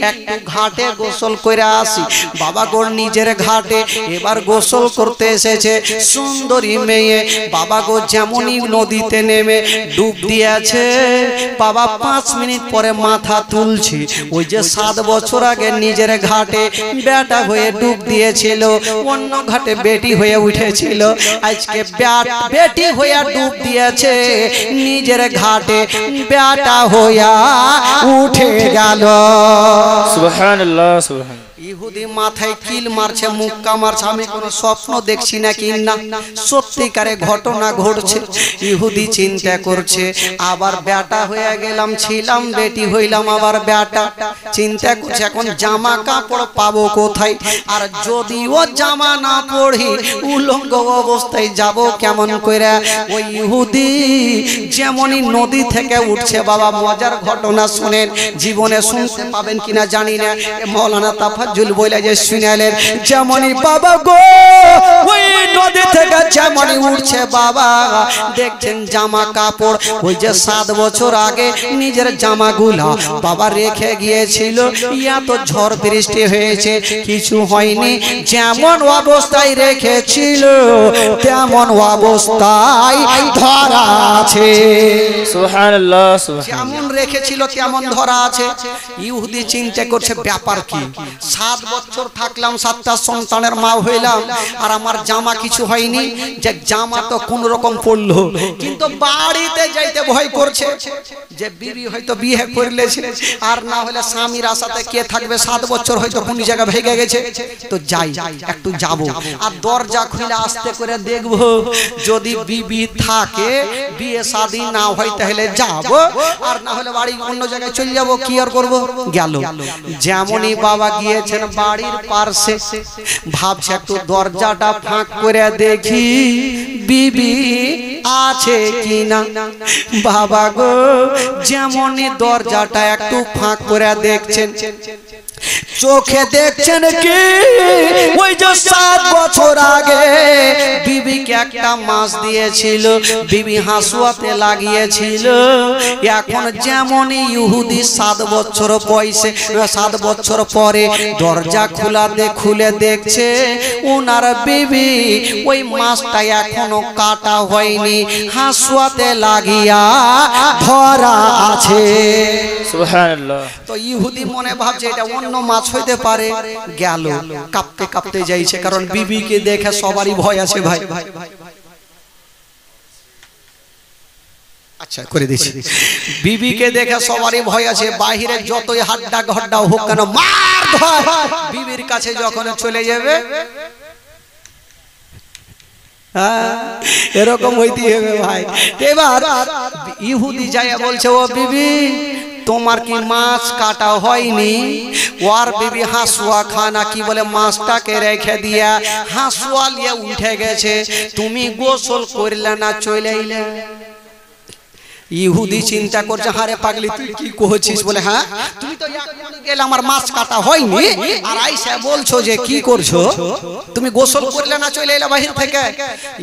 একটু ঘাটে গোসল করে আসি। বাবা গোর নিজের ঘাটে এবার গোসল করতে এসেছে সুন্দরী মেয়ে। বাবা গো যেমনই নদীতে নেমে ডুব দিয়েছে, বাবা 5 মিনিট পরে মাথা তুলছি, ওই যে 7 বছর আগে নিজের ঘাটে বেটা হয়ে ডুব দিয়েছিল, অন্য ঘাটে বেটি হয়ে উঠেছিল, আজকে বেটি হয়ে ডুব দিয়েছে, নিজের ঘাটে বেটা হইয়া উঠে গেল। সুবহানাল্লাহ, সুবহানাল্লাহ। ইহুদি মাথায় কিল মারছে, মুক্কা মারছে, আমি কোনো স্বপ্ন দেখছি নাকি না, সত্যিকারে ঘটনা ঘটছে। ইহুদি চিন্তা করছে আবার বেটা হয়ে গেলাম, ছিলাম বেটি হইলাম আবার বেটা। চিন্তা করছে এখন জামা কাপড় পাবো কোথায়, আর যদিও জামা না পড়ি উলঙ্গ অবস্থায় যাব কেমন করে। ওই ইহুদি যেমনই নদী থেকে উঠছে, বাবা মজার ঘটনা শুনেন, জীবনে শুনতে পাবেন কিনা জানি না, মাওলানা তাফাজ্জুল বলে যে শুনালেন, যেমনই বাবা গো ওই নদী থেকে যেমনই উঠছে বাবা দেখছেন জামা কাপড় ওই যে 7 বছর আগে নিজের জামাগুলা বাবা রেখে গিয়েছিল, ইয়া তো ঝড় বৃষ্টি হয়েছে কিছু হয়নি, যেমন অবস্থায় রেখেছিল তেমন অবস্থায় ধরা আছে। সুবহানাল্লাহ সুবহানাল্লাহ। যেমন রেখেছিল তেমন ধরা আছে। ইহুদি চিন্তা করছে ব্যাপার কি, 7 বছর থাকলাম, 7টা সন্তানের মা হইলাম, আর আমার জামা কিছু হয়নি, যে জামা তো কোন রকম পড়লো, কিন্তু বাড়িতে যাইতে ভয় করছে যে বিবি হয়তো বিয়ে করলেছে, আর না হলে স্বামীর আশাতে কে থাকবে, 7 বছর হয়তো কোন জায়গা ভেঙে গেছে, তো যাই একটু যাব, আর দরজা খুলে আস্তে করে দেখবো, যদি বিবি থাকে বিয়ে শাদী না হয় তাহলে যাব, আর না হলে বাড়ি অন্য জায়গায় চলে যাব, কি আর করব। গেল যেমনই বাবা গিয়েছেন বাড়ির পাশে, ভাবছে একটু দরজাটা ফাঁক করে দেখি বিবি আছে কিনা। বাবা গো যেমনই দরজাটা একটু ফাঁক করে দেখছেন, চোখে দেখছেন কি ওই যে 7 বছর আগে বিবিকে একটা মাছ দিয়েছিল, বিবি হাসুয়াতে লাগিয়েছিল, এখন যেমনই ইহুদি 7 বছর বয়সে 7 বছর পরে দরজা খুলে দেখছে ওনার বিবি ওই মাছটা এখনো কাটা হয়নি, হাসুয়াতে লাগিয়া ধরা আছে। সুবহানাল্লাহ। তো ইহুদি মনে ভাবছে এটা অন্য মাছ হইতে পারে, গেল কাঁপতে কাঁপতে যাইছে, কারণ বিবিকে দেখে সবারই ভয় আছে ভাই। আচ্ছা করে দিচ্ছি, বিবিকে দেখে সবারই ভয় আছে, বাহিরে যতই হাড্ডা ঘড্ডা হোক কেন মার ধর, বিবির কাছে যখন চলে যাবে এরকম হইতে হবে ভাই। এবার ইহুদি যাইয়া বলছে ও বিবি তোমার কি মাছ কাটা হয়নি? ওর বিবি হাসুয়া খানা কি বলে মাছটাকে রেখে দিয়া হাসুয়া লিয়ে উঠে গেছে, তুমি গোসল করলে না চলে আইলে। ইহুদি চিন্তা করছে হারে পাগলি তুই কি কইছিস, বলে হ্যাঁ তুমি তো গেলে আমার মাছ কাটা হয়নি, আর আইসা বলছো যে কি করছো, তুমি গোসল করলে না চলে এলে বাহির থেকে।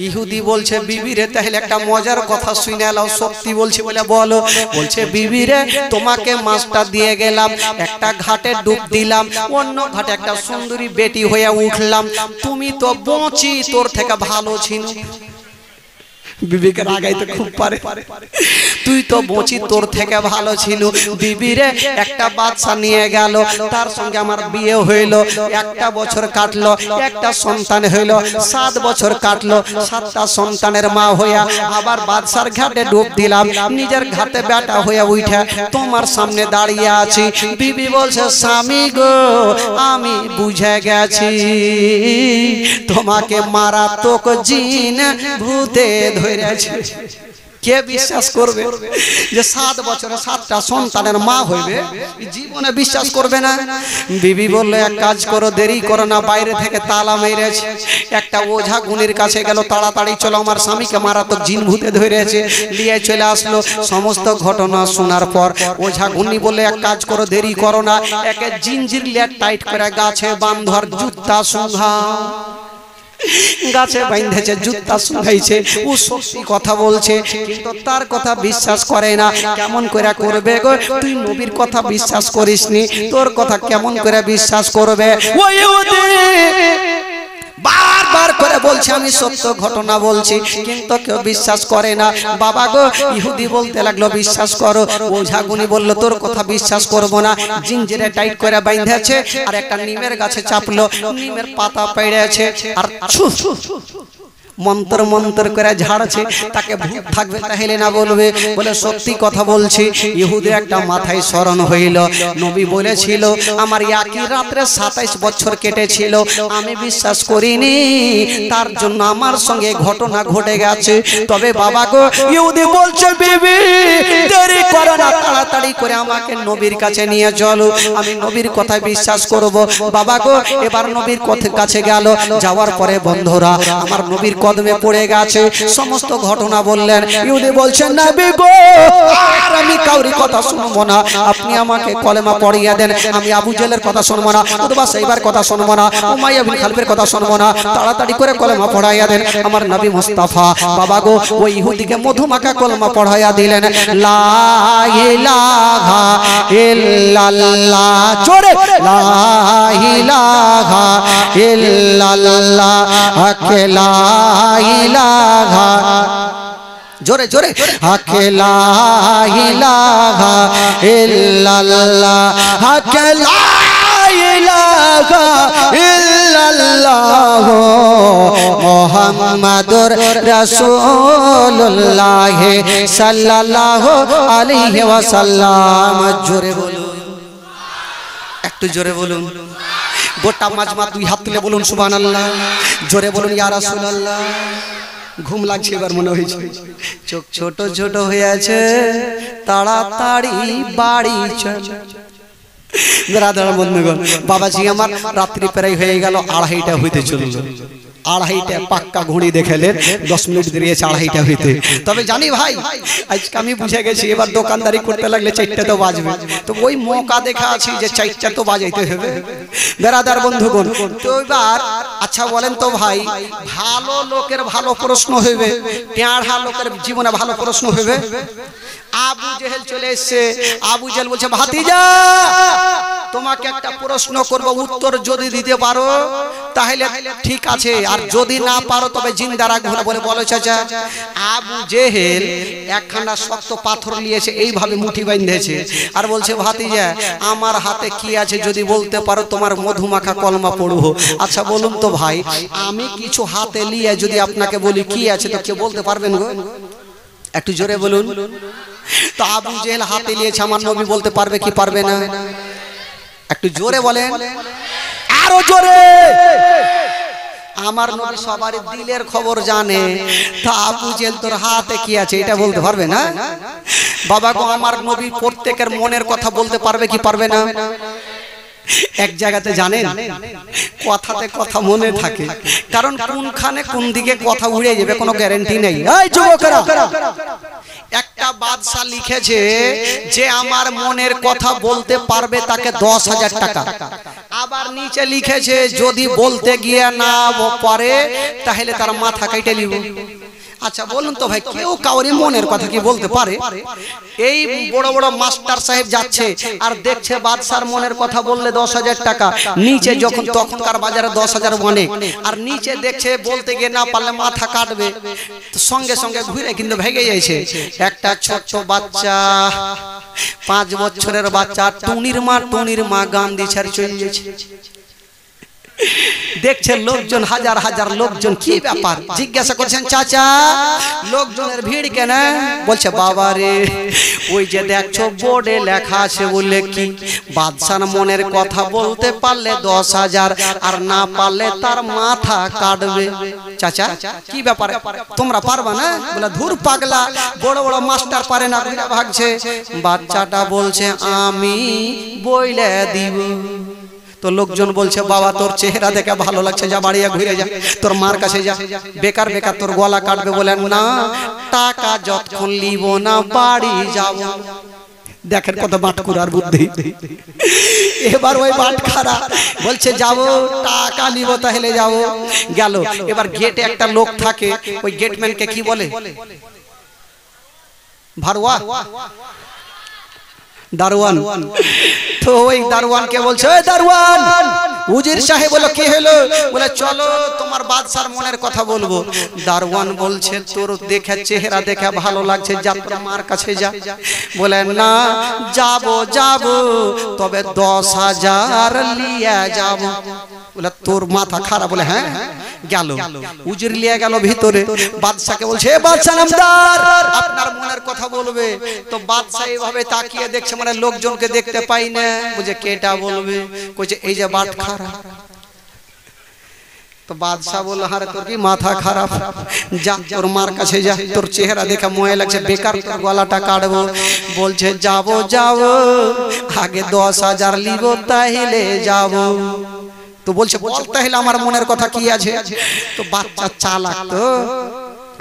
ইহুদি বলছে বিবি রে তাহলে একটা মজার কথা শুনে এলাও, সত্যি বলছি বলে বলো। বলছে বিবি রে তোমাকে মাছটা দিয়ে গেলাম, একটা ঘাটে ডুব দিলাম, অন্য ঘাটে একটা সুন্দরী বেটি হয়ে উঠলাম, তুমি তো বঁচি তোর থেকে ভালো ছিল। বিবিকে রাগাইতে খুব পারে, তুই তো বঁচি তোর থেকে ভালো ছিল। বিবিরে একটা বাচ্চা নিয়ে গেল, তার সঙ্গে আমার বিয়ে হইল, 1টা বছর কাটলো, একটা সন্তান হইল, 7 বছর কাটলো, 7টা সন্তানের মা হইয়া আবার বাদশার ঘাটে ডুব দিলাম, নিজের ঘাটে বেটা হইয়া উঠা তোমার সামনে দাঁড়িয়ে আছি। বিবি বলছে স্বামী গো আমি বুঝে গেছি তোমাকে মারাত্মক জিন ভূতে ধরেছে। কে বিশ্বাস করবে যে 7 বছরে 7টা সন্তানের মা হইবে, জীবনে বিশ্বাস করবে না। বিবি বলল এক কাজ করো, দেরি করো না, বাইরে থেকে তালা মেরেছে, একটা ওঝা গুণীর কাছে গেল, তাড়াতাড়ি চলো আমার স্বামীকে মারাত্মক জিন ভূতে ধরেছে, নিয়ে চলে আসলো। সমস্ত ঘটনা শোনার পর ওঝা গুণী বলে এক কাজ করো, দেরি করো না, একে জিঞ্জির লেট টাইট করে গাছে বাঁধর জুতা সুঙ্ঘা, গাছে বাইন্ধেছে জুতা শুকাইছে, ও সত্যি কথা বলছে, কিন্তু তার কথা বিশ্বাস করে না। কেমন করে করবে গো, তুই নবীর কথা বিশ্বাস করিসনি, তোর কথা কেমন করে বিশ্বাস করবে? ওই বারবার করে বলছে আমি সত্য ঘটনা বলছি, কিন্তু কেউ বিশ্বাস করে না। বাবা গো ইহুদি বলতে লাগলো বিশ্বাস করো। ওঝা গুনি বলল তোর কথা বিশ্বাস করব না, জিঞ্জিরে টাইট করে বাইন্ধেছে, আর একটা নিমের গাছে চাপলো, নিমের পাতা পেড়েছে, আর মন্ত্র মন্ত্র করে ঝাড়ছে, তাকে ভূত থাকবে তাহলে না বলবে, বলে সত্যি কথা বলছি। ইহুদি একটা মাথায় স্মরণ হইল, নবী বলেছিল আমার একই রাত্রে 27 বছর কেটেছিল, আমি বিশ্বাস করিনি, তার জন্য আমার সঙ্গে ঘটনা ঘটে গেছে। তবে বাবা গো ইহুদি বলছে বিবি দেরি করে হবে না, তাড়াতাড়ি করে আমাকে নবীর কাছে নিয়ে চলো, আমি নবীর কথায় বিশ্বাস করব। বাবা গো এবার নবীর কাছে গেল, যাওয়ার পরে বন্ধুরা আমার নবীর কদমে পড়ে গেছে, সমস্ত ঘটনা বললেন। ইহুদি বলছেন নবী গো আর আমি কাউরি কথা শুনবো না, আপনি আমাকে কলেমা পড়িয়ে দেন, আমি আবু জেহেলের কথা শুনবো না, উতবা সাইবার কথা শুনবো না, উমাইয়া বিন খালফের কথা শুনবো না, তাড়াতাড়ি করে কলেমা পড়াইয়া দেন আমার নবী মুস্তাফা। বাবা গো ওই ইহুদিকে মধুমাখা কলেমা পড়াইয়া দিলেন, লা ইলাহা ইল্লাল্লাহ, জোরে লা ইলাহা ইল্লাল্লাহ, লা ইলাহা, জোরে জোরে, লা ইলাহা ইল্লাল্লাহ, লা ইলাহা ইল্লাল্লাহ, মুহাম্মাদুর রাসূলুল্লাহ সাল্লাল্লাহু আলাইহি ওয়াসাল্লাম। জোরে বলুন, একটু জোরে বলুন, গোটা মাজমা দুই হাত তুলে বলুন সুবহানাল্লাহ, জোরে বলুন ইয়া রাসূলুল্লাহ। ঘুম লাগছে এবার মনে হয়েছে, চোখ ছোট ছোট হয়ে আছে, তাড়াতাড়ি বাড়ি চল। বন্ধুগণ বাবাজি আমার রাত্রি প্রায় হয়ে গেল, 2:30টা হইতে চলল, 2:30 পাক্কা ঘড়ি দেখালেন, 10 মিনিট দেরিয়েছে 2:30 হইতে। তবে জানি ভাই আজকে আমি বুঝে গেছি এবার দোকানদারি করতে লাগলে 4টা তো বাজবে, তো ওই মৌকা দেখা আছি যে 4টা তো বাজাইতে হবে। বেরাদার বন্ধুগণ তো এবার আচ্ছা বলেন তো ভাই, ভালো লোকের ভালো প্রশ্ন হইবে, টেঁড়া লোকের জীবনে ভালো প্রশ্ন হইবে। আবু জেহেল চলে এসেছে, আবু জেহেল বলছে ভাতিজা তোমাকে একটা প্রশ্ন করব, উত্তর যদি দিতে পারো তাহলে ঠিক আছে, আর যদি না পারো তবে জিন্দা রাখবো না। বলে বলো চাচা। আবু জেহেল একখানা শক্ত পাথর নিয়েছে, এইভাবে মুঠি বাঁধেছে আর বলছে ভাতিজা আমার হাতে কি আছে যদি বলতে পারো তোমার মধুমাখা কলমা পড়বো। আচ্ছা বলুন তো ভাই, আমি কিছু হাতে নিয়ে যদি আপনাকে বলি কি আছে তো কে বলতে পারবেন গো? একটু জোরে বলুন। তো আবু জেহেল হাতে নিয়েছে, আমার নবী বলতে পারবে কি পারবে না? একটু জোরে বলেন, আরো জোরে। আমার নবী সবার দিলের খবর জানে, তা আবু জেহেল তোর হাতে কি আছে এটা বলতে পারবে না? বাবা গো আমার নবী প্রত্যেকের মনের কথা বলতে পারবে কি পারবে না? এক জায়গাতে জানেন কথাতে কথা মনে থাকে, কারণ কোনখানে কোন দিকে কথা উড়ে যাবে কোনো গ্যারান্টি নেই। এই যুবকেরা, একটা বাদশা লিখেছে যে আমার মনের কথা বলতে পারবে তাকে 10,000 টাকা। আবার নিচে লিখেছে যদি বলতে গিয়ে না পারে তাহলে তার মাথা কেটে নিব। আচ্ছা বলুন তো ভাই, কেউ কাউরি মনের কথা কি বলতে পারে? এই বড় বড় মাস্টার সাহেব যাচ্ছে আর দেখছে বাদশার মনের কথা বললে 10,000 টাকা, নিচে যখন তখনকার বাজারে 10,000 অনেক, আর নিচে দেখছে বলতে গিয়ে না পারলে মাথা কাটবে, তো সঙ্গে সঙ্গে ঘুরে কিন্তু ভেগে যাইছে। একটা ছোট্ট বাচ্চা 5 বছরের বাচ্চা, টুনির মা গান্ধী ছাড় চলে গেছে। দেখছে লোকজন, হাজার হাজার লোকজন, কি ব্যাপার? জিজ্ঞাসা করছেন চাচা লোকজনের ভিড় কেন? বলছে বাবা রে ওই যে দেখছো বোর্ডে লেখা আছে বলে কি বাদশার মনের কথা বলতে পারলে 10,000 আর না পারলে তার মাথা কাটবে। চাচা কি ব্যাপার, তোমরা পারবা না? বলে ধুর পাগলা, বড় বড় মাস্টার পারে না, ঘুরে ভাগছে। বাচ্চাটা বলছে আমি বইলে দিব। তো লোকজন বলছে বাবা তোর চেহারা দেখে ভালো লাগছে, যা বাড়িয়া ঘুরে যা, তোর মার কাছে যা, বেকার বেকার তোর গলা কাটবে। বলেন না, টাকা যতক্ষণ লিব না বাড়ি যাব। দেখেন কত বাটকুরার বুদ্ধি। এবার ওই বাটখারা বলছে যাবো, টাকা নিব তাহলে যাব। গেল। এবার গেটে একটা লোক থাকে, ওই গেটম্যানকে কি বলে? ভারুয়া, দারোয়ান। তো ওই দারোয়ানকে বলছে ওই দারোয়ান, উজির সাহেব বলো কি হলো? বলে চলো তোমার বাদশার মনের কথা বলবো। দারোয়ান বলছে তোর দেখে চেহারা দেখে ভালো লাগছে, যা তোর মার কাছে যা। বলে না যাব তবে 10,000 লিয়ে যাব। বলে তোর মাথা খারাপ? বলে হ্যাঁ। গেল, উজির লিয়ে গেল ভিতরে, বাদশাকে বলছে বাদশা নামদার আপনার মনের কথা বলবে। তো বাদশা এইভাবে তাকিয়ে দেখছে, মানে লোকজনকে দেখতে পাই না, বুঝে কেটা বলবে? কইছে এই যে বাট খারাপ। তো বাদশা বলল আরে তোর কি মাথা খারাপ, যা তোর মার কাছে যা, তোর চেহারা দেখে মনে লাগছে বেকার তোর গলাটা কাটবো। বলছে যাবো যাবো, আগে 10,000 লিব তাহলে যাবো। তো বলছে বল তাহলে আমার মনের কথা কি আছে। তো বাচ্চা চালাক, তো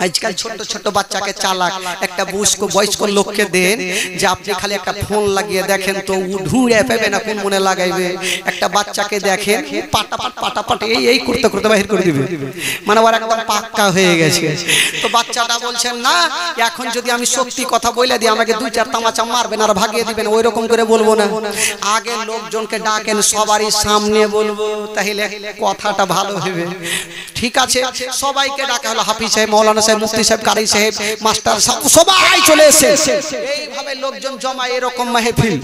আজকাল ছোট ছোট বাচ্চাকে চালাক, একটা বয়স্ক লোককে দেন যে আপনি খালি একটা ফোন লাগিয়ে দেখেন তো ঢুঁড়ে পাবে না কোন মনে লাগাইবে। একটা বাচ্চাকে দেখেন পাটাপাট এই করতে করতে বাহির করে দিবে, মানে ওর একদম পাক্কা হয়ে গেছে। তো বাচ্চাটা বলছেন না, এখন যদি আমি সত্যি কথা বলে দিই আমাকে 2-4 তামাচা মারবেন আর ভাগিয়ে দিবেন, ওই রকম করে বলবো না। আগে লোকজনকে ডাকেন, সবারই সামনে বলবো, তাহলে কথাটা ভালো হবে। ঠিক আছে, সবাইকে ডাকা হলো, হাফিজ সাহেব, মাওলানা সাহেব, মুফতি সাহেব, কারি সাহেব, মাস্টার সাহেব, সবাই চলে এসেছে। এইভাবে লোকজন জমা, এরকম মাহফিল।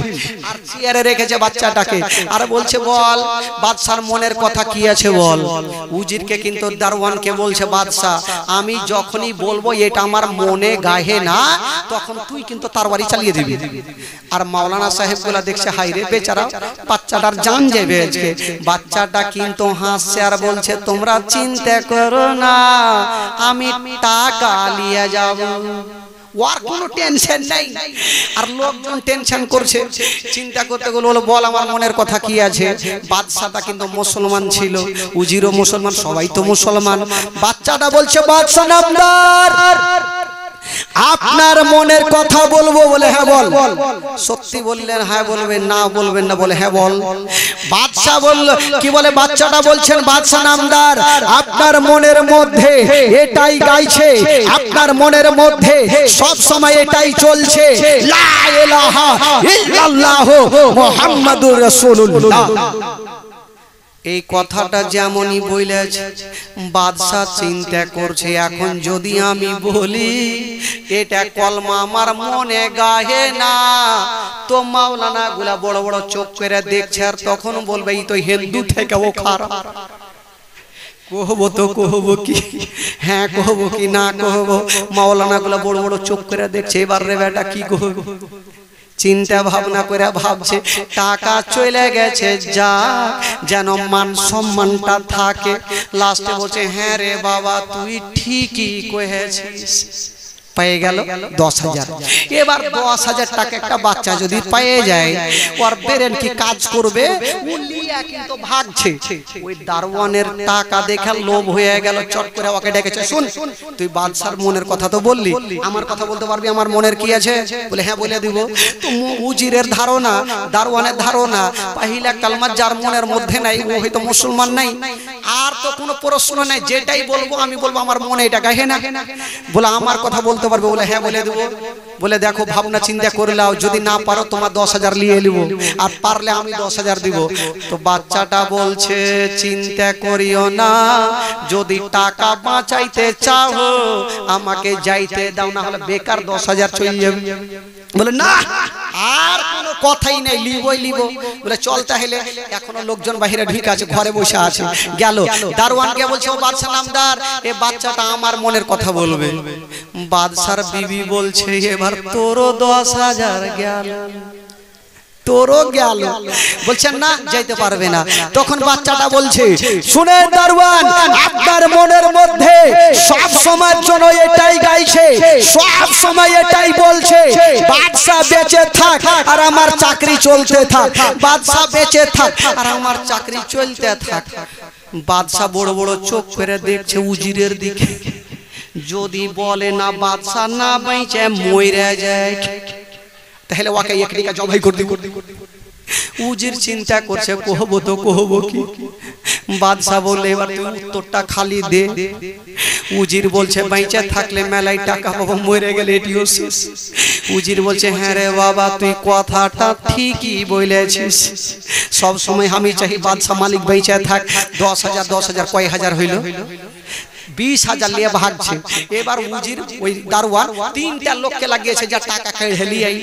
আর চেয়ারে রেখেছে বাচ্চাটাকে, আর বলছে বল বাদশার মনের কথা কি আছে বল। উজিরকে কিন্তু দারওয়ানকে বলছে বাদশা আমি যখনই বলবো এটা আমার মনে গাহে না, তখন তুই কিন্তু তরবারি চালিয়ে দিবি। আর মাওলানা সাহেব গুলা দেখছে হাই রে বেচারা বাচ্চাটার জান যাবে আজকে। বাচ্চাটা কিন্তু হাসছে আর বলছে তোমরা চিন্তা করো না, আমি টাকা নিয়ে যাব, ওর কোনো টেনশন নাই। আর লোকজন টেনশন করছে, চিন্তা করতে গেল বলো বল আমার মনের কথা কি আছে। বাদশাটা কিন্তু মুসলমান ছিল, উজিরও মুসলমান, সবাই তো মুসলমান। বাচ্চাটা বলছে বাদশা নামদার আপনার মনের কথা বলবো, বলে হ্যাঁ বল। সত্যি বললেন হ্যাঁ বলবেন, না বলবেন না, বলে হ্যাঁ বল। বাদশা বলল কি বলে, বাচ্চাটা বলছেন বাদশা নামদার আপনার মনের মধ্যে এটাই গাইছে, আপনার মনের মধ্যে সব সময় এটাই চলছে, লা ইলাহা ইল্লাল্লাহ মুহাম্মাদুর রাসূলুল্লাহ। এই কথাটা যেমনই বলেছে বাদশা চিন্তা করছে এখন যদি আমি বলি এটা কলমা আমার মনে গাহে না, তো মাওলানা গুলা বড় বড় চোখ করে দেখছে আর তখন বলবে এই তো হিন্দু থেকে ও খারাপ। কহবো তো কহবো কি, হ্যাঁ কহবো কি না কহবো। মাওলানা গুলা বড় বড় চোখ করে দেখছে, এবার রে বেটা কি কহবো। চিন্তা ভাবনা করে ভাবছে টাকা চলে গেছে যা, যেন মান সম্মানটা থাকে। লাস্টে বলছে হ্যাঁ রে বাবা তুই ঠিকই কহেছিস। পেয়ে গেল 10,000। এবার 10,000 টাকা একটা বাচ্চা যদি পেয়ে যায় ওর ব্রেন কি কাজ করবে, উলিয়া কিন্তু ভাগছে। ওই দারওয়ানের টাকা দেখে লোভ হয়ে গেল, চট করে ওকে ডেকেছে, শুন তুই বাদশার মনের কথা তো বললি, আমার কথা বলতে পারবি আমার মনের কি আছে? বলে হ্যাঁ বলে দিব। তো উজিরের ধারণা, দারওয়ানের ধারণা পহিলা কালমা যার মনের মধ্যে নাই ও হয়তো মুসলমান নাই, আর তো কোনো প্রশ্ন নাই, যেটাই বলবো আমি বলবো আমার মনে এটা গাহে না। বলে আমার কথা বলতে পারবে? বলে হ্যাঁ বলে দেবো। বলে দেখো ভাবনা চিন্তা করে নাও, যদি না পারো তোমার 10,000 নিয়ে নিব, আর পারলে আমি 10,000 দিব। তো বাচ্চাটা বলছে চিন্তা করিও না, যদি টাকা বাঁচাইতে চাও আমাকে যাইতে দাও, না হলে বেকার 10,000 চলে যাবে। বলে না আর কোনো কথাই নেই, লিবই লিব। বলে চল তাহলে, এখনো লোকজন বাইরে ঢুকে আছে, ঘরে বসে আছে। গেল দারওয়ানকে বলছে ও বাদশা নামদার এ বাচ্চাটা আমার মনের কথা বলবে। বাদশার বিবি বলছে এবার তোরও 10,000 গেল, তোরও গেল। বলছেন না যাইতে পারবে না। তখন বাচ্চাটা বলছে শুনেন দারওয়ান আপনার মনের মধ্যে সব সময়ের জন্য এটাই গাইছে, সব সময় এটাই বলছে বাদশা বেঁচে থাক আর আমার চাকরি চলতে থাক, বাদশা বেঁচে থাক আর আমার চাকরি চলতে থাক। বাদশা বড় বড় চোখ করে দেখছে উজিরের দিকে, যদি বলে না বাদশা না বেঁচে মরে যায় তাহলে ওকে একদিকে জবাই করে দিব। উজির চিন্তা করছে কহবো তো কহবো কি। বাদশা বললে এবার তুই উত্তরটা খালি দে। উজির বলছে বেঁচে থাকলে মেলাই টাকা পাবো, মরে গেলে এটিও শেষ। উজির বলছে হ্যাঁ রে বাবা তুই কথাটা ঠিকই বলেছিস, সব সময় আমি চাই বাদশা মালিক বেঁচে থাক। 10,000 কয় হাজার হইল? 20,000 নিয়ে ভাগছে। এবার উজির ওই দারোয়ান 3টা লোককে লাগিয়েছে যা টাকা খেয়ে নিয়ে আই।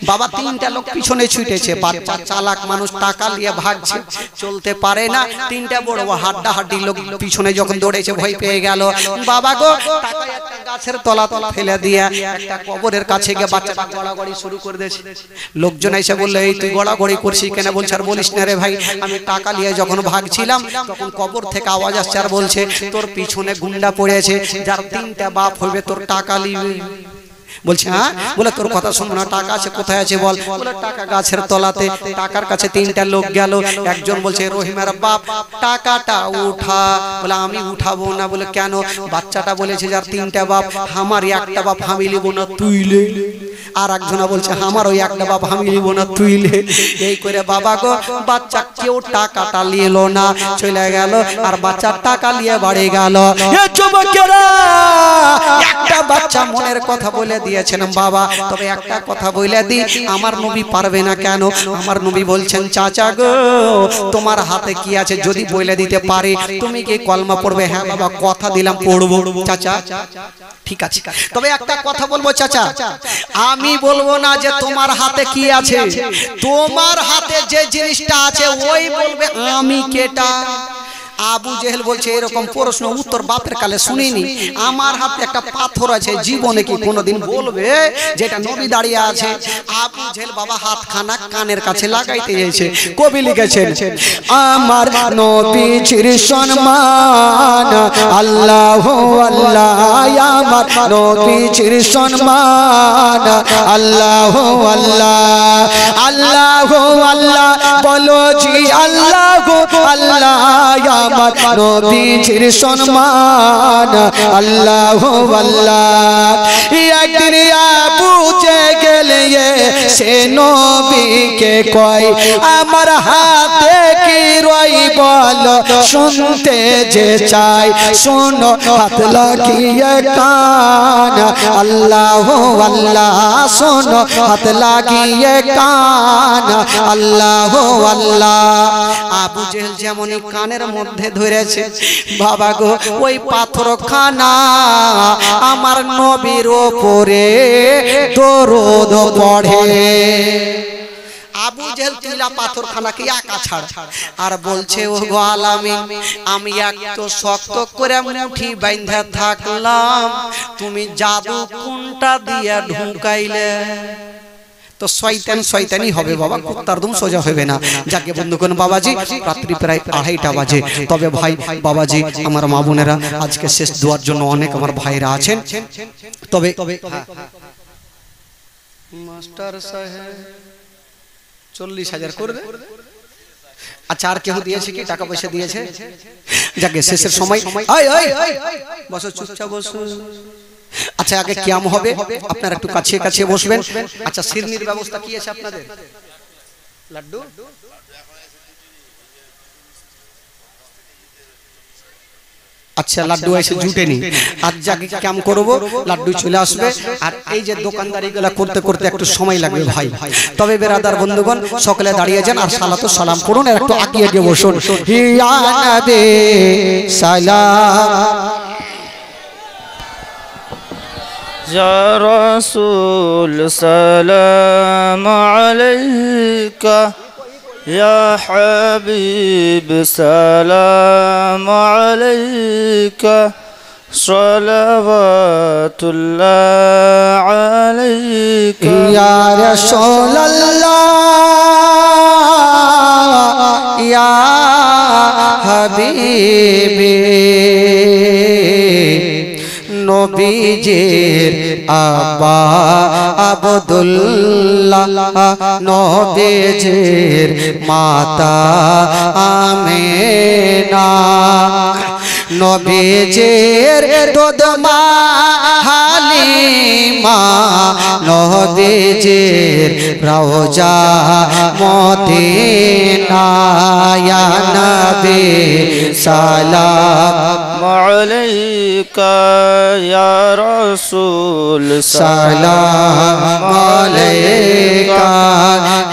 বাবা 3টা লোক পিছনে ছুটেছে, বাচ্চা চালাক মানুষ টাকা নিয়ে ভাগছে, চলতে পারে না। 3টা বড় হাড্ডাহাড্ডি লোক পিছনে যখন দৌড়েছে ভয় পেয়ে গেল। বাবা গো টাকা একটা গাছের তলা ফেলে দিয়ে একটা কবরের কাছে গিয়ে বাচ্চাটা গড়াগড়ি শুরু করে দিয়েছে। লোকজন এসে বলল এই তুই গড়াগড়ি করছিস কেন? বলছে আর বলিস না রে ভাই, আমি টাকা নিয়ে যখন ভাগছিলাম তখন কবর থেকে আওয়াজ আসছে আর বলছে তোর পিছনে গুন্ডা পড়েছে, যার 3টা বাপ হইবে তোর টাকা নিবে। বলছে হ্যাঁ? বলে তোর কথা শুনবো না, টাকা আছে কোথায় আছে বল। বলে টাকা গাছের তলাতে। টাকার কাছে 3টা লোক গেল। একজন বলছে রহিমের বাপ টাকাটা উঠা। বলে আমি উঠাবো না। বলে কেন? বাচ্চাটা বলেছে যার 3টা বাপ, আমার একটা বাপ আমি নিব না, তুই লে। আর একজনা বলছে আমার ওই একটা বাপ আমি নিব না, তুই লে। এই করে বাবা গো বাচ্চা কেউ টাকাটা নিলো না, চলে গেল। আর বাচ্চার টাকা নিয়ে বাড়ি গেল। এ যুবকেরা একটা বাচ্চা মনের কথা বলে দিয়েছেন বাবা, তবে একটা কথা বলে দি, আমার নবী পারবে না কেন? আমার নবী বলছেন চাচা গো তোমার হাতে কি আছে যদি বলে দিতে পারি তুমি কি কলমা পড়বে? হ্যাঁ বাবা কথা দিলাম পড়বো। চাচা ঠিক আছে, তবে একটা কথা বলবো চাচা, আমি বলবো না যে তোমার হাতে কি আছে, তোমার হাতে যে জিনিসটা আছে ওই বলবে আমি কেটা। আবু জেহেল বলছে এরকম প্রশ্ন উত্তর বাপের কালে শুনিনি। আমার হাতে একটা পাথর আছে, জীবনে কি কোনোদিন বলবে যেটা নবী দাঁড়িয়ে আছে? আবু জেহেল বাবা হাতখানা কানের কাছে লাগাইতে যাইছে। কবি লিখেছেন আমার নবীর সম্মান আল্লাহ আল্লাহ, আমার নবীর সম্মান আল্লাহ আল্লাহ, আল্লাহ আল্লাহ বলো জি আল্লাহ আল্লাহ, আমার নবীর সম্মান আল্লাহ আল্লাহ। একদিন আবু জেহেল সে নবীকে কয় আমার হাতে কি রই বল, শুনতে যে চাই শোনো হাত লাগিয়ে কান আল্লাহ আল্লাহ, শোনো হাত লাগিয়ে কান আল্লাহ আল্লাহ। আবু জেহেল যেমনই কানের মধ্যে ধরেছে বাবা গো ওই পাথর খানা আমার নবীর উপরে দরুদ পড়ে। আবু জেহেল তুইলা পাথর খানাকে একা ছাড় আর বলছে ও গো আলামিন আমি একটু শক্ত করে মুঠি বাইন্ধা থাকলাম, তুমি জাদু কোনটা দিয়া ঢুকাইলে? তো শয়তান শয়তানি হবে বাবা, কুত্তার দুম সোজা হবে না। যাকে বন্ধুগণ বাবাজি রাত্রি প্রায় 2:30টা বাজে, তবে ভাই বাবাজি আমার মা বোনেরা আজকে শেষ দোয়ার জন্য অনেক আমার ভাইরা আছেন। তবে মাস্টার সাহেব 40,000 করে দে। আচ্ছা আর কেউ দিয়েছে কি টাকা পয়সা দিয়েছে? যাকে শেষের সময় বসো চুপচাপ বসো। আচ্ছা আগে কিয়াম হবে, আপনারা একটু কাছে কাছে বসবেন। আচ্ছা সিরনির ব্যবস্থা কি আছে আপনাদের? লাড্ডু আচ্ছা লাড্ডু এসে জুটেনি, আজ যাকে কিয়াম করব লাড্ডু চলে আসবে। আর এই যে দোকানদারিগুলো করতে করতে একটু সময় লাগবে ভাই। তবে বেরাদার বন্ধুগণ সকলে দাঁড়িয়ে যান আর সালাতু সালাম পড়ুন, আর একটু আগিয়ে গিয়ে বসুন। ইয়া নবী সালাম يا رسول سلام عليك يا حبيب سلام عليك صلوات الله عليك يا رسول الله يا حبيبي নবীজির আব্বা আব্দুল্লাহ, নবীজির মাতা আমেনা, নবীজির দুধ মা হালিমা, নবীজির রওজা মদিনা। ইয়া নবী সালাম عليك يا رسول سلام عليك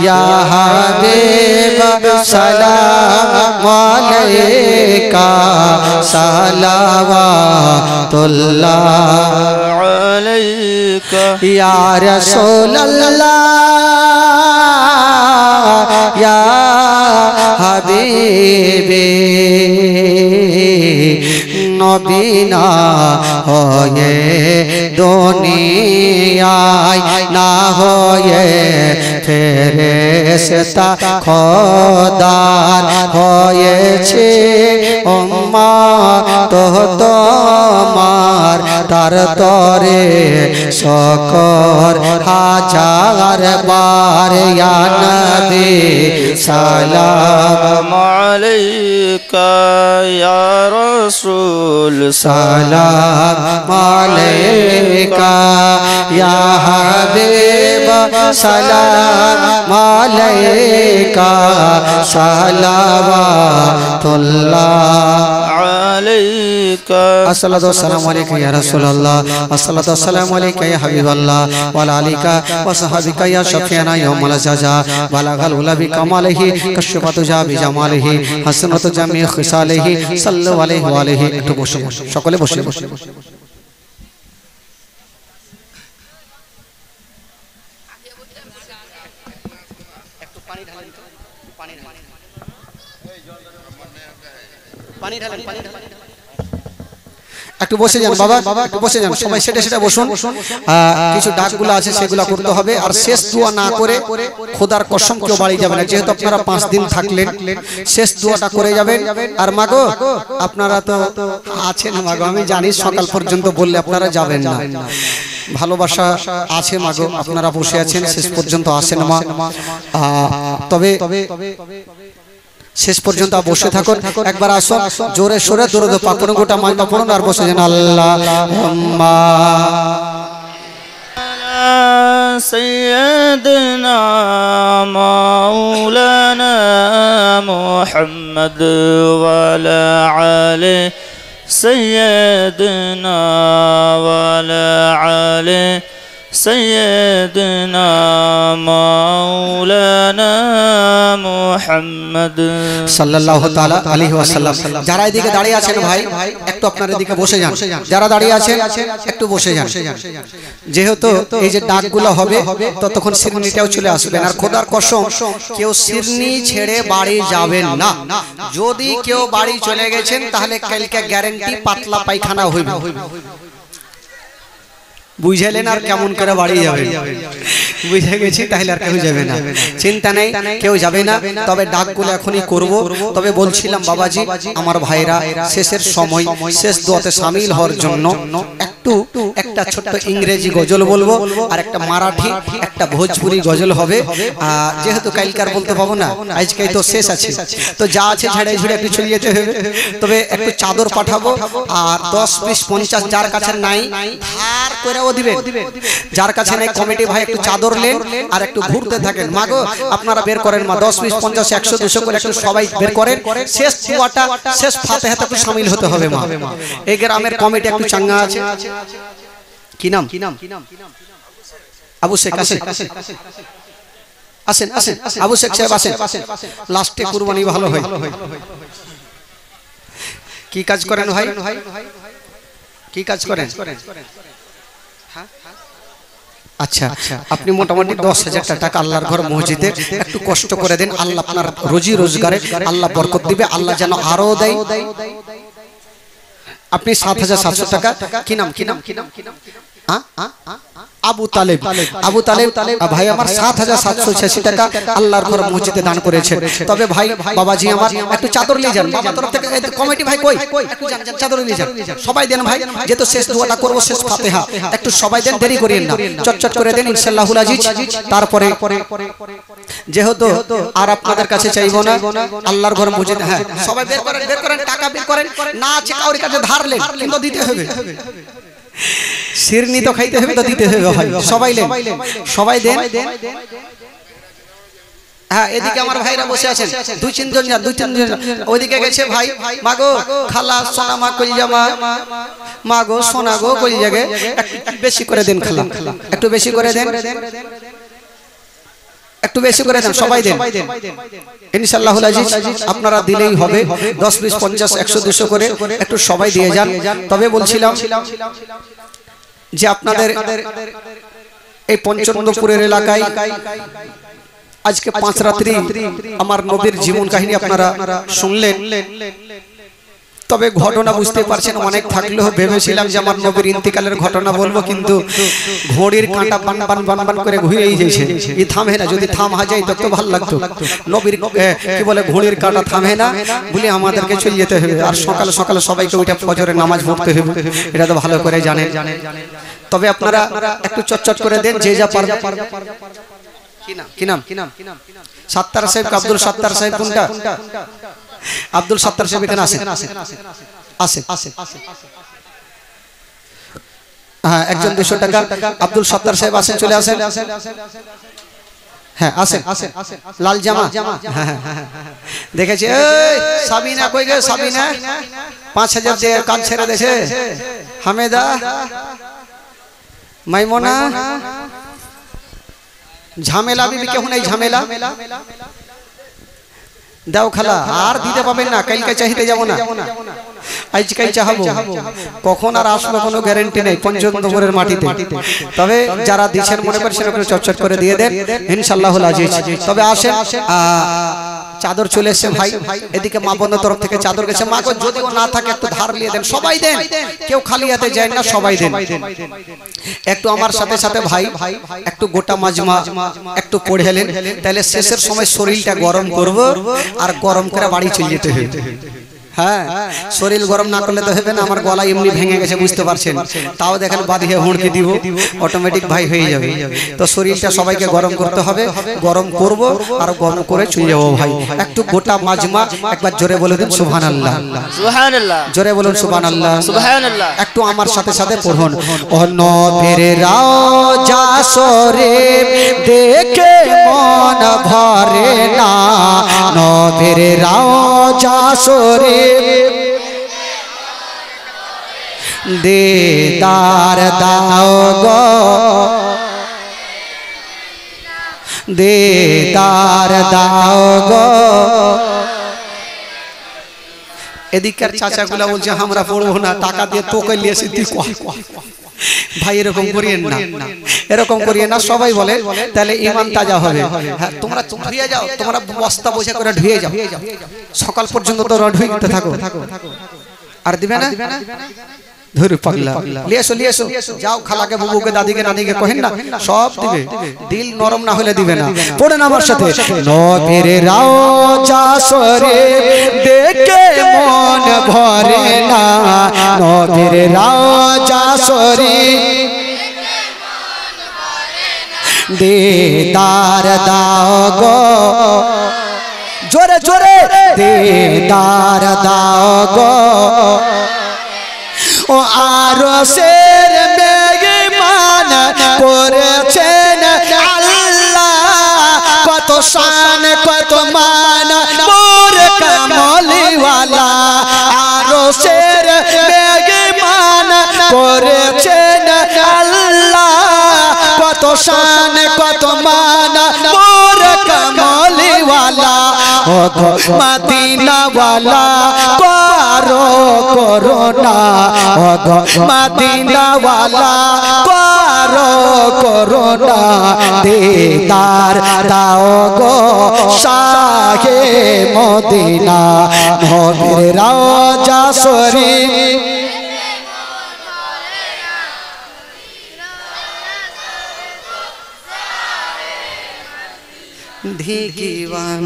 يا حبيب سلام عليك صلوات الله عليك يا رسول الله يا حبيبي নবীনা হয়ে দুনিয়ায় না হয়ে ফেরেশতা খোদার হয়েছে উম্মত তোমার তার তরে শকর হাজার বার ইয়া নবী সালাম আলাইকা ইয়া রাসূল سلام عليك يا حبيب سلام عليك صلوات الله عليك الصلاة والسلام عليك يا رسول الله الصلاة والسلام عليك يا حبيب الله وعلى آلك وصحبك يا شفيعنا يوم الجزاء بلغ العلا بكماله كشف الدجى بجماله حسنت جميع خصاله صلوا عليه وآله একটু বসে সকলে বসে বসে একটু বসে যান বাবা একটু বসে যান সবাই সেটা সেটা বসুন কিছু ডাকগুলো আছে সেগুলো করতে হবে আর শেষ দোয়া না করে খোদার কসম কেউ বাড়ি যাবে না যেহেতু আপনারা 5 দিন থাকলেন শেষ দোয়াটা করে যাবেন আর মাগো আপনারা তো আছেন মাগো আমি জানি সকাল পর্যন্ত বললে আপনারা যাবেন না ভালোবাসা আছে মাগো আপনারা বসে আছেন শেষ পর্যন্ত আসেন মা তবে শেষ পর্যন্ত বসে থাকুন একবার আসুন জোরে সোরে দরুদ পাক করুন গোটা মাইমা পড়ুন আর বসে যান আল্লাহুম্মা سيدنا مولانا محمد وعلى آله سيدنا وعلى آله سيدنا مولانا محمد সাল্লাল্লাহু তাআলা আলাইহি ওয়াসাল্লাম যারা এদিকে দাঁড়িয়ে আছেন ভাই একটু আপনার এদিকে বসে যান যারা দাঁড়িয়ে আছেন একটু বসে যান যেহেতু এই যে ডাকগুলো হবে ততক্ষণ সিরনিটাও চলে আসবেন আর খোদার কসম কেউ সিরনি ছেড়ে বাড়ি যাবেন না যদি কেউ বাড়ি চলে গেছেন তাহলে কালকে গ্যারান্টি পাতলা পায়খানা হইবে বুঝালেন আর কেমন করে বাড়ি যাবে বুঝে গেছি তাহলে আর কেউ যাবে না চিন্তা নেই কেউ যাবে না তবে ডাকগুলো এখনই করব তবে বলছিলাম বাবাজি আমার ভাইরা শেষের সময় শেষ দোয়াতে শামিল হওয়ার জন্য একটা ছোট্ট ইংরেজি গজল বলবো আর একটা মারাঠি একটা ভোজপুরি গজল হবে যেহেতু কালকার বলতে পাবো না আজকেই তো শেষ আছে তো যা আছে ঝাড়ে ঝুড়ে একটু চলে যেতে হবে তবে একটু চাদর পাঠাবো আর 10 20 50 যার কাছে নাই ধার করেও দিবেন যার কাছে নাই কমিটি ভাই একটু চাদর নেন আর একটু ঘুরতে থাকেন মাগো আপনারা বের করেন মা 10 20 50 100 200 করে একটু সবাই বের করেন শেষ দোয়াটা শেষ ফাতিহাতে একটু শামিল হতে হবে মা এই গ্রামের কমিটি একটু চাঙ্গা আছে কি নাম আবু শেখ আসেন আসেন আসেন আবু শেখ সাহেব আসেন লাস্টে কুরবানি ভালো হয় কি কাজ করেন ভাই কি কাজ করেন আচ্ছা আপনি মোটামুটি 10,000 টাকা আল্লাহর ঘর মসজিদে একটু কষ্ট করে দেন আল্লাহ আপনার রুজি রোজগারে আল্লাহ বরকত দিবে আল্লাহ যেন আরো দেয় আপনি 7,700 টাকা কি নাম আবু তালেব ভাই আমার 7,786 টাকা আল্লাহর ঘর মসজিদে দান করেছেন তবে ভাই বাবাজি আমার একটু চাদর নিয়ে যান বাবা তরফ থেকে কমিটি ভাই কই একটু যান চাদর নিয়ে যান সবাই দেন ভাই যেহেতু শেষ দোয়াটা করব শেষ ফাতিহা একটু সবাই দেন দেরি করেন না চটচট করে দেন ইনশাআল্লাহুল আজিজ তারপরে যেহেতু আর আপনাদের কাছে চাইবো না আল্লাহর ঘর মসজিদ হ্যাঁ সবাই বের করেন টাকা বের করেন না আছে কারোর কাছে ধার নেন কিন্তু দিতে হবে শিরনি তো খাইতে হবে তো দিতে হবে ভাই সবাই দেন হ্যাঁ এদিকে আমার ভাইরা বসে আছেন দুই তিনজন ওইদিকে গেছে ভাই মাগো খালা সোনা মা কলিজা মা মাগো সোনা গো কলিজাকে একটু বেশি করে দেন খালা একটু বেশি করে দেন একটু বেশি করে দেন সবাই দেন ইনশাআল্লাহুল আজিজ আপনারা দিলেই হবে 10 20 50 100 200 করে একটু সবাই দিয়ে যান তবে বলছিলাম যে আপনাদের এই পঞ্চনন্দপুরের এলাকায় আজকে 5 রাত্রি আমার নবীর জীবন কাহিনী আপনারা শুনলেন তবে ঘটনা বুঝতে পারছেন অনেক থাকলেও ভেবেছিলাম যে আমার নবীর ইন্তিকালের ঘটনা বলবো কিন্তু ঘড়ির কাঁটা বান বান বান বান করে ঘুরেই যাচ্ছে এই থামে না যদি থামা যায় তত ভালো লাগতো নবীর কি বলে ঘড়ির কাঁটা থামে না বলে আমাদেরকে চলে যেতে হবে আর সকাল সকাল সবাইকে ওইটা ফজরের নামাজ পড়তে হবে এটা তো ভালো করে জানেন তবে আপনারা একটু চটচট করে দেন যে যা পারবে কি নাম সাত্তার সাহেব আব্দুল সাত্তার সাহেব কোনটা আব্দুল সাত্তার সাহেব এখানে আসেন হ্যাঁ একজন 200 টাকা আব্দুল সাত্তার সাহেব আসেন চলে আসেন হ্যাঁ আসেন লাল জামা হ্যাঁ দেখেছি এই সাবিনা কই গে সাবিনা 5000 দিয়ে কাজ ছেড়ে দেছে হামেদা মাইমুনা ঝামেলা বিবি কেউ নাই ঝামেলা দাও খালা আর দিতে পাবেন না কালকে চাইতে যাব না আজকাই চাহাবো কখন আর আসবে কোনো গ্যারান্টি নেই পঞ্চনন্দপুরের মাটিতে তবে যারা দিছেন মনে করছেন একটু চটচট করে দিয়ে দেন ইনশাআল্লাহুল আজিজ তবে আসেন চাদর চলে এসেছে ভাই এদিকে মা বোনের তরফ থেকে চাদর গেছে মা গো যদিও না থাকে একটু ধার নিয়ে দেন সবাই দেন কেউ খালি হাতে যায় না সবাই দেন একটু আমার সাথে সাথে ভাই একটু গোটা মাজমা একটু পড়েলেন তাহলে শেষের সময় শরীরটা গরম করব আর গরম করে বাড়ি চলে যেতে হবে হ্যাঁ শরীর গরম না করলে তো হবে না আমার গলা এমনি ভেঙে গেছে বুঝতে পারছেন তাও দেখেন বাঁধিয়ে হুঁড়কে দিব অটোমেটিক ভাই হয়ে যাবে তো শরীরটা সবাইকে গরম করতে হবে গরম করব আর গরম করে চলে যাব ভাই একটু গোটা মাজমা একবার জোরে বলে দিন সুবহানাল্লাহ সুবহানাল্লাহ জোরে বলুন সুবহানাল্লাহ সুবহানাল্লাহ একটু আমার সাথে সাথে পড়ুন ও নবীর রওজা শরীফ দেখে মন ভরে না নবীর রওজা শরীফ দিদার দাও গো দিদার দাও গো এদিককার চাচাগুলা বলছে আমরা পড়বো না টাকা দিয়ে তোকে লিয়েছি তুই ভাই এরকম করিয়েন না এরকম করিয়েন না সবাই বলে তাহলে ঈমান তাজা হবে হ্যাঁ তোমরা ধুয়ে যাও তোমরা বস্তা বসে করে ধুয়ে যাও সকাল পর্যন্ত তো ধুইতে থাকো আর দিবে না ধুর পাগলা লিয়েছো যাও খালাকে বুবুকে দাদিকে নানিকে কহেন না সব দিবে দিল নরম না হলে দিবে না পড়েন আমার সাথে নবীর রওজা শরীফ দেখে মন ভরে না নবীর রওজা শরীফ দিদার দাও গো জোরে জোরে দিদার দাও গো ও আরশের মেহমান করেছেন আল্লাহ কত শান কত মান মোর কামলিওয়ালা আরশের মেহমান করেছেন আল্লাহ কত শান কত মান মোর কামলিওয়ালা ও মদিনাওয়ালা পারো করোনা ও মদিনাওয়ালা পারো করোনা দিদার দাও গো শাহে মদিনা নবীর রওজা শরীফ ধিকিবান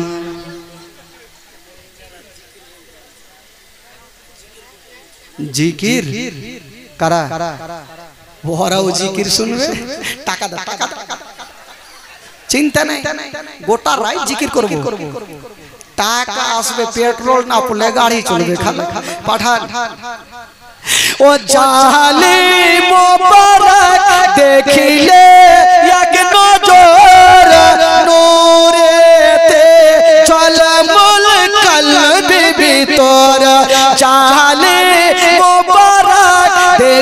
জিকির কারা ওরাও জিকির শুনবে টাকা দাও টাকা চিন্তা নাই গোটা রাত জিকির করব টাকা আসবে পেট্রোল না পড়লে গাড়ি চলবে খালা পাঠান ও জালিম মোবারক দেখিলে এক নজর নূরেতে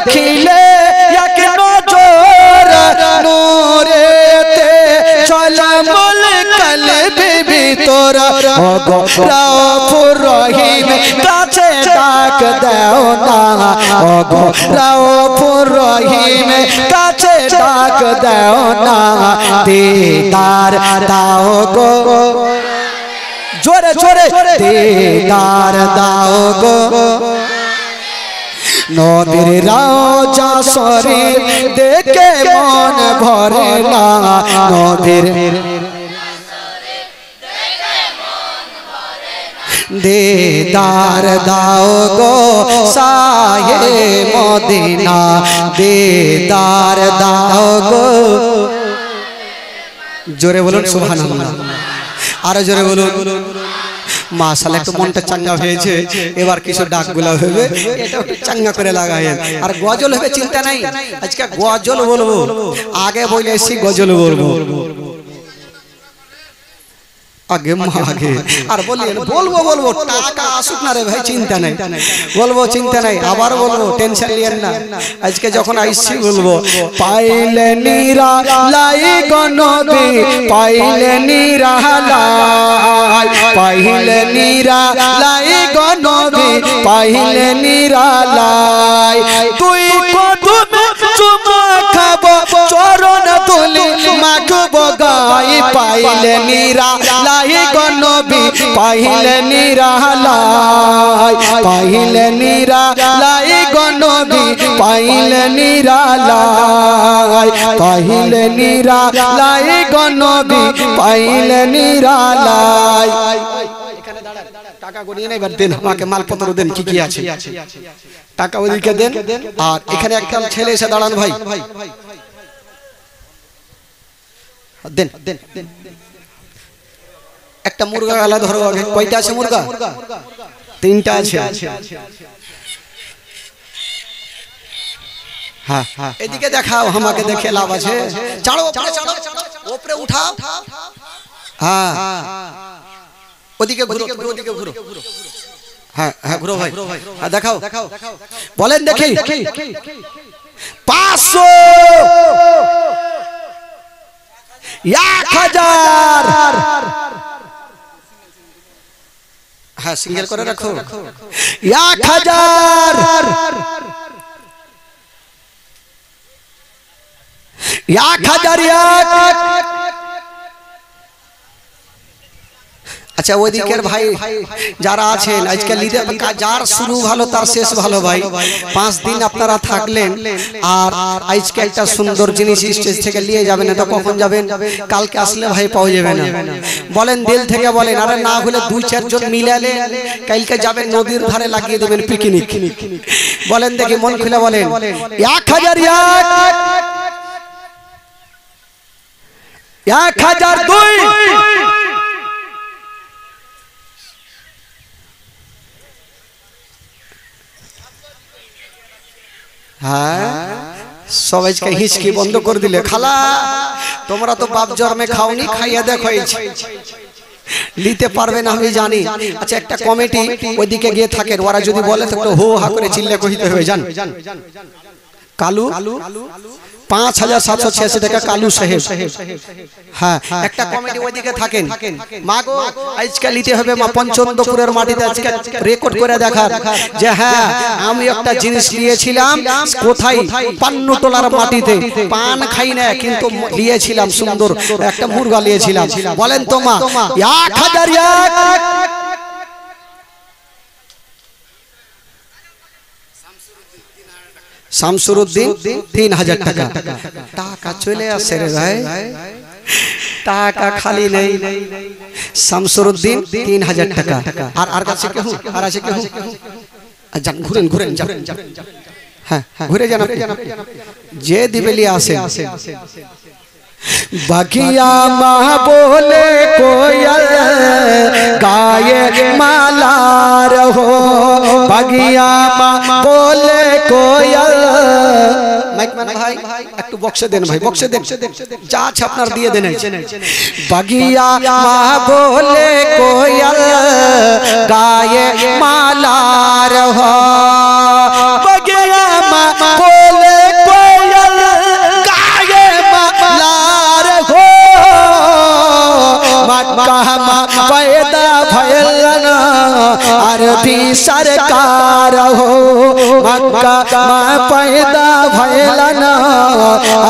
দেখিলে এক নজর নূরেতে ঝলমল কলবে ভিতর ওগো রাউফুর রহিম কাছে ডাক দাও না ওগো রাউফুর রহিম কাছে ডাক দাও না দিদার দাও গো জোরে জোরে দিদার দাও গো নবীর রওজা শরীফ দেখে মন ভরে না নবীর দিদার দাও গো শাহে মদিনা দিদার দাও গো জোরে বলুন সুবহানাল্লাহ আরো জোরে বলুন মাশাআল্লাহ একটু মনটা চাঙ্গা হয়েছে এবার কিছু ডাকগুলো হবে এটা একটু চাঙ্গা করে লাগায়েন আর গজল হবে চিন্তা নাই আজকে গজল বলবো আগে বলেছি গজল বলবো আগে আগে আর বলিয়েন বলবো টাকা আসুক না রে ভাই চিন্তা নাই বলবো চিন্তা নাই আবার বলবো টেনশন নিয়েন না আজকে যখন আইছি বলবো পাইলে নিরা লাই গনবি পাইলে নিরা লাই পাইলে নিরা লাই গনবি পাইলে নিরা লাই তুই কদমে চুমা খাবো চরণ তুলি মাখবো গাই পাইলে নিরা লাই গনবি পাইলে নিরা লাই পাইলে নিরা লাই গনবি পাইলে নিরা লাই পাইলে নিরা লাই গনবি পাইলে নিরা লাই এখানে দাঁড়ান টাকা গনিয়ে নাই বাদ দেন আমাকে মালপত্র দেন কি কি আছে টাকা ওদিকে দেন আর এখানে একটা ছেলে এসে দাঁড়ান ভাই দেন দেন একটা মুরগা গালা ধরো আগে কয়টা আছে মুরগা তিনটা আছে হ্যাঁ এদিকে দেখাও আমাকে দেখে লাভ আছে ছাড়ো ছাড়ো উপরে উঠাও হ্যাঁ ওদিকে ঘুরো ওদিকে ঘুরো হ্যাঁ হ্যাঁ ঘুরো ভাই হ্যাঁ দেখাও বলেন দেখি 500 1000 হ্যাঁ সিঙ্গেল করে রাখো 1000 1000 আচ্ছা ওইদিকের ভাই যারা আছেন আজকে লিডার যার শুরু ভালো তার শেষ ভালো ভাই 5 দিন আপনারা থাকলেন আর আজকে একটা সুন্দর জিনিস স্টেজ থেকে নিয়ে যাবেন না তো কখন যাবেন কালকে আসলে ভাই পাওয়া যাবে না বলেন দিল থেকে বলেন আরে না হলে 2-4 জন মিলালে কালকে যাবেন নদীর ধারে লাগিয়ে দেবেন পিকনিক বলেন দেখি মন খুলে বলেন 1002 হ্যাঁ সবাই হিচকি বন্ধ করে দিলে খালা তোমরা তো বাপ জন্মে খাওনি খাইয়া দেখো নিতে পারবে না আমি জানি আচ্ছা একটা কমিটি ওইদিকে গিয়ে থাকেন ওরা যদি বলে তো হো হা করে চিল্লে কইতে হবে জান কালু 5786 টাকা কালু সাহেব হ্যাঁ একটা কমিটি ওইদিকে থাকেন মাগো আজকে নিতে হবে মা পঞ্চন্দপুরের মাটিতে আজকে রেকর্ড করে দেখার যে হ্যাঁ আমি একটা জিনিস নিয়েছিলাম কোথায় পান্নুটোলার মাটিতে পান খাই না কিন্তু নিয়েছিলাম সুন্দর একটা মুরগা নিয়েছিলাম বলেন তো মা 1001 শামসুরউদ্দিন 3000 টাকা টাকা চলে আসে রে ভাই টাকা খালি নেই শামসুরউদ্দিন 3000 টাকা আর আর কাছে কেউ আর আছে কেউ যান ঘুরেন ঘুরেন যান হ্যাঁ ঘুরে যান যে দিবেলি আসে बगिया माँ बोले कोयल गाये माला रहो बगिया माँ बोले कोयल भाई एक बक्से देन भाई बक्से देन जा छपनार दिए देन बगिया माँ बोले कोयल गाये माला रहो बगिया माँ মা पैदा भैलना अरबी सरकार हो मक्का में पैदा भैलना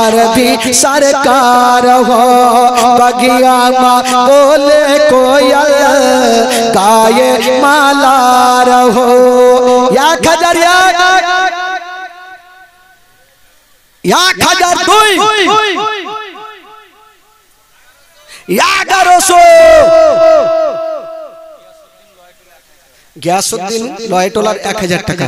अरबी सरकार हो बगिया में बोले कोयल गाये मालार हो या खजरिया या खजर दुई या गरसो গ্যাসউদ্দিন লয়টোলার 1000 টাকা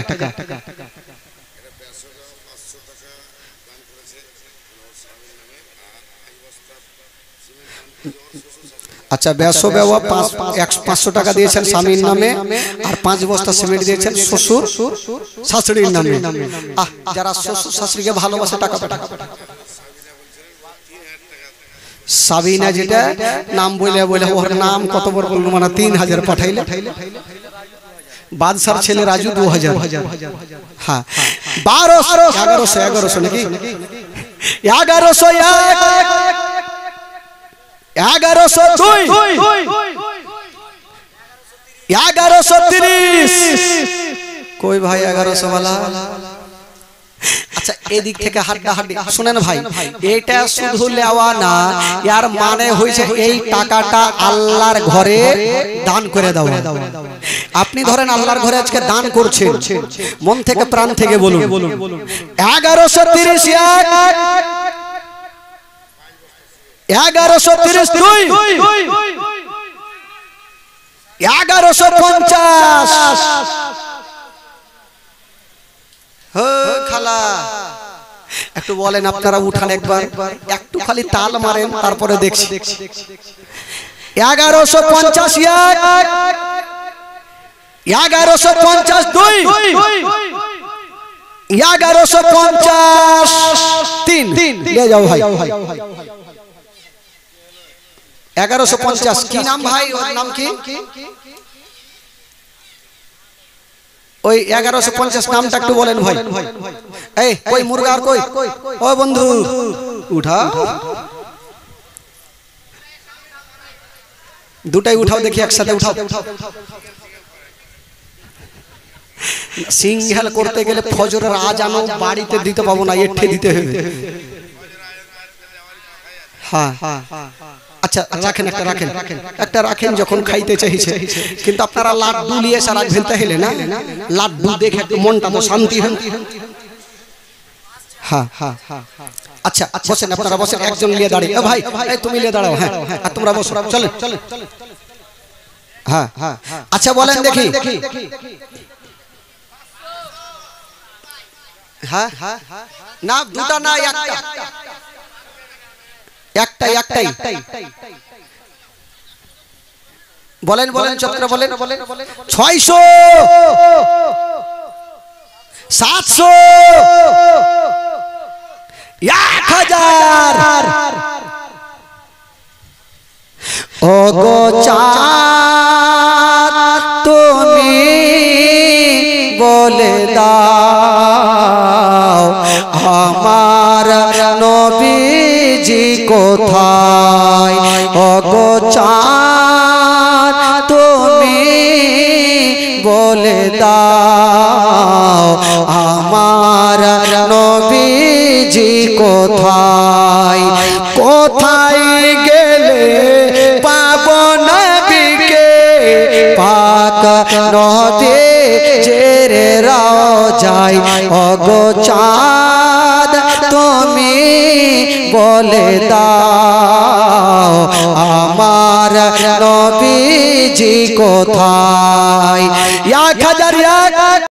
আচ্ছা ব্যাসো বাবা 500 টাকা দিয়েছেন স্বামীর নামে আর 5 বস্তা সিমেন্ট দিয়েছেন শ্বশুর শাশুড়ির নামে যারা শ্বশুর শাশুড়িকে ভালোবাসে টাকা পাঠায় সাবিনা যেটা নাম বলে বলে ওর নাম কত বড় বলবো মানে 3000 পাঠাইলে বাদশার ছেলে রাজু 2000 হ্যাঁ 1100 নাকি 1130 कोई भाई 1100 वाला अच्छा एदिक থেকে হাড্ডা হাড্ডি শুনেন ভাই এটা শুধু লেওয়া না यार মানে হইছে এই টাকাটা আল্লাহর ঘরে দান করে দাও আপনি ধরেন আল্লাহর ঘরে আজকে দান করছেন মন থেকে প্রাণ থেকে বলুন 1130 1130 দুই 1150 हो खाला একটু বলেন আপনারা উঠান একবার একটু খালি তাল মারেন তারপরে দেখছি 1150 1150 দুই 1150 তিন ले जाओ भाई 1150 কি নাম ভাই ওর নাম কি ওই 1150 নামটা একটু বলেন ভাই এই কই মুরগা আর কই ও বন্ধু উঠাও দুটাই উঠাও দেখি একসাথে উঠাও সিংহাল করতে গেলে ফজরের আজানও বাড়িতে দিতে পাবো না এঠে দিতে হবে হ্যাঁ अच्छा রাখেন একটা রাখেন যখন খাইতে চাইছে কিন্তু আপনারা লাড্ডু নিয়ে সারা ঘেন তাহলে না লাড্ডু দেখে একটু মনটা তো শান্তি হয় হ্যাঁ আচ্ছা বসেন আপনারা বসেন একজন নিয়ে দাঁড়িয়ে ভাই এই তুমি নিয়ে দাঁড়াও হ্যাঁ আর তোমরা বসো চলেন হ্যাঁ আচ্ছা বলেন দেখি হ্যাঁ না দুটো না একটাই বলেন চক্র বলেন 600 700 1000 ও গো চাঁদ তুমি বলে দাও আমার নবীজি কোথায় ও গো চাঁদ তুমি বলে দাও আমার নবীজি কোথায় গেলে পাবো নবীকে পাক নবীজির রওজায় ও গো চাঁদ তুমি বলে দাও আমার নবীজি কোথায় 1000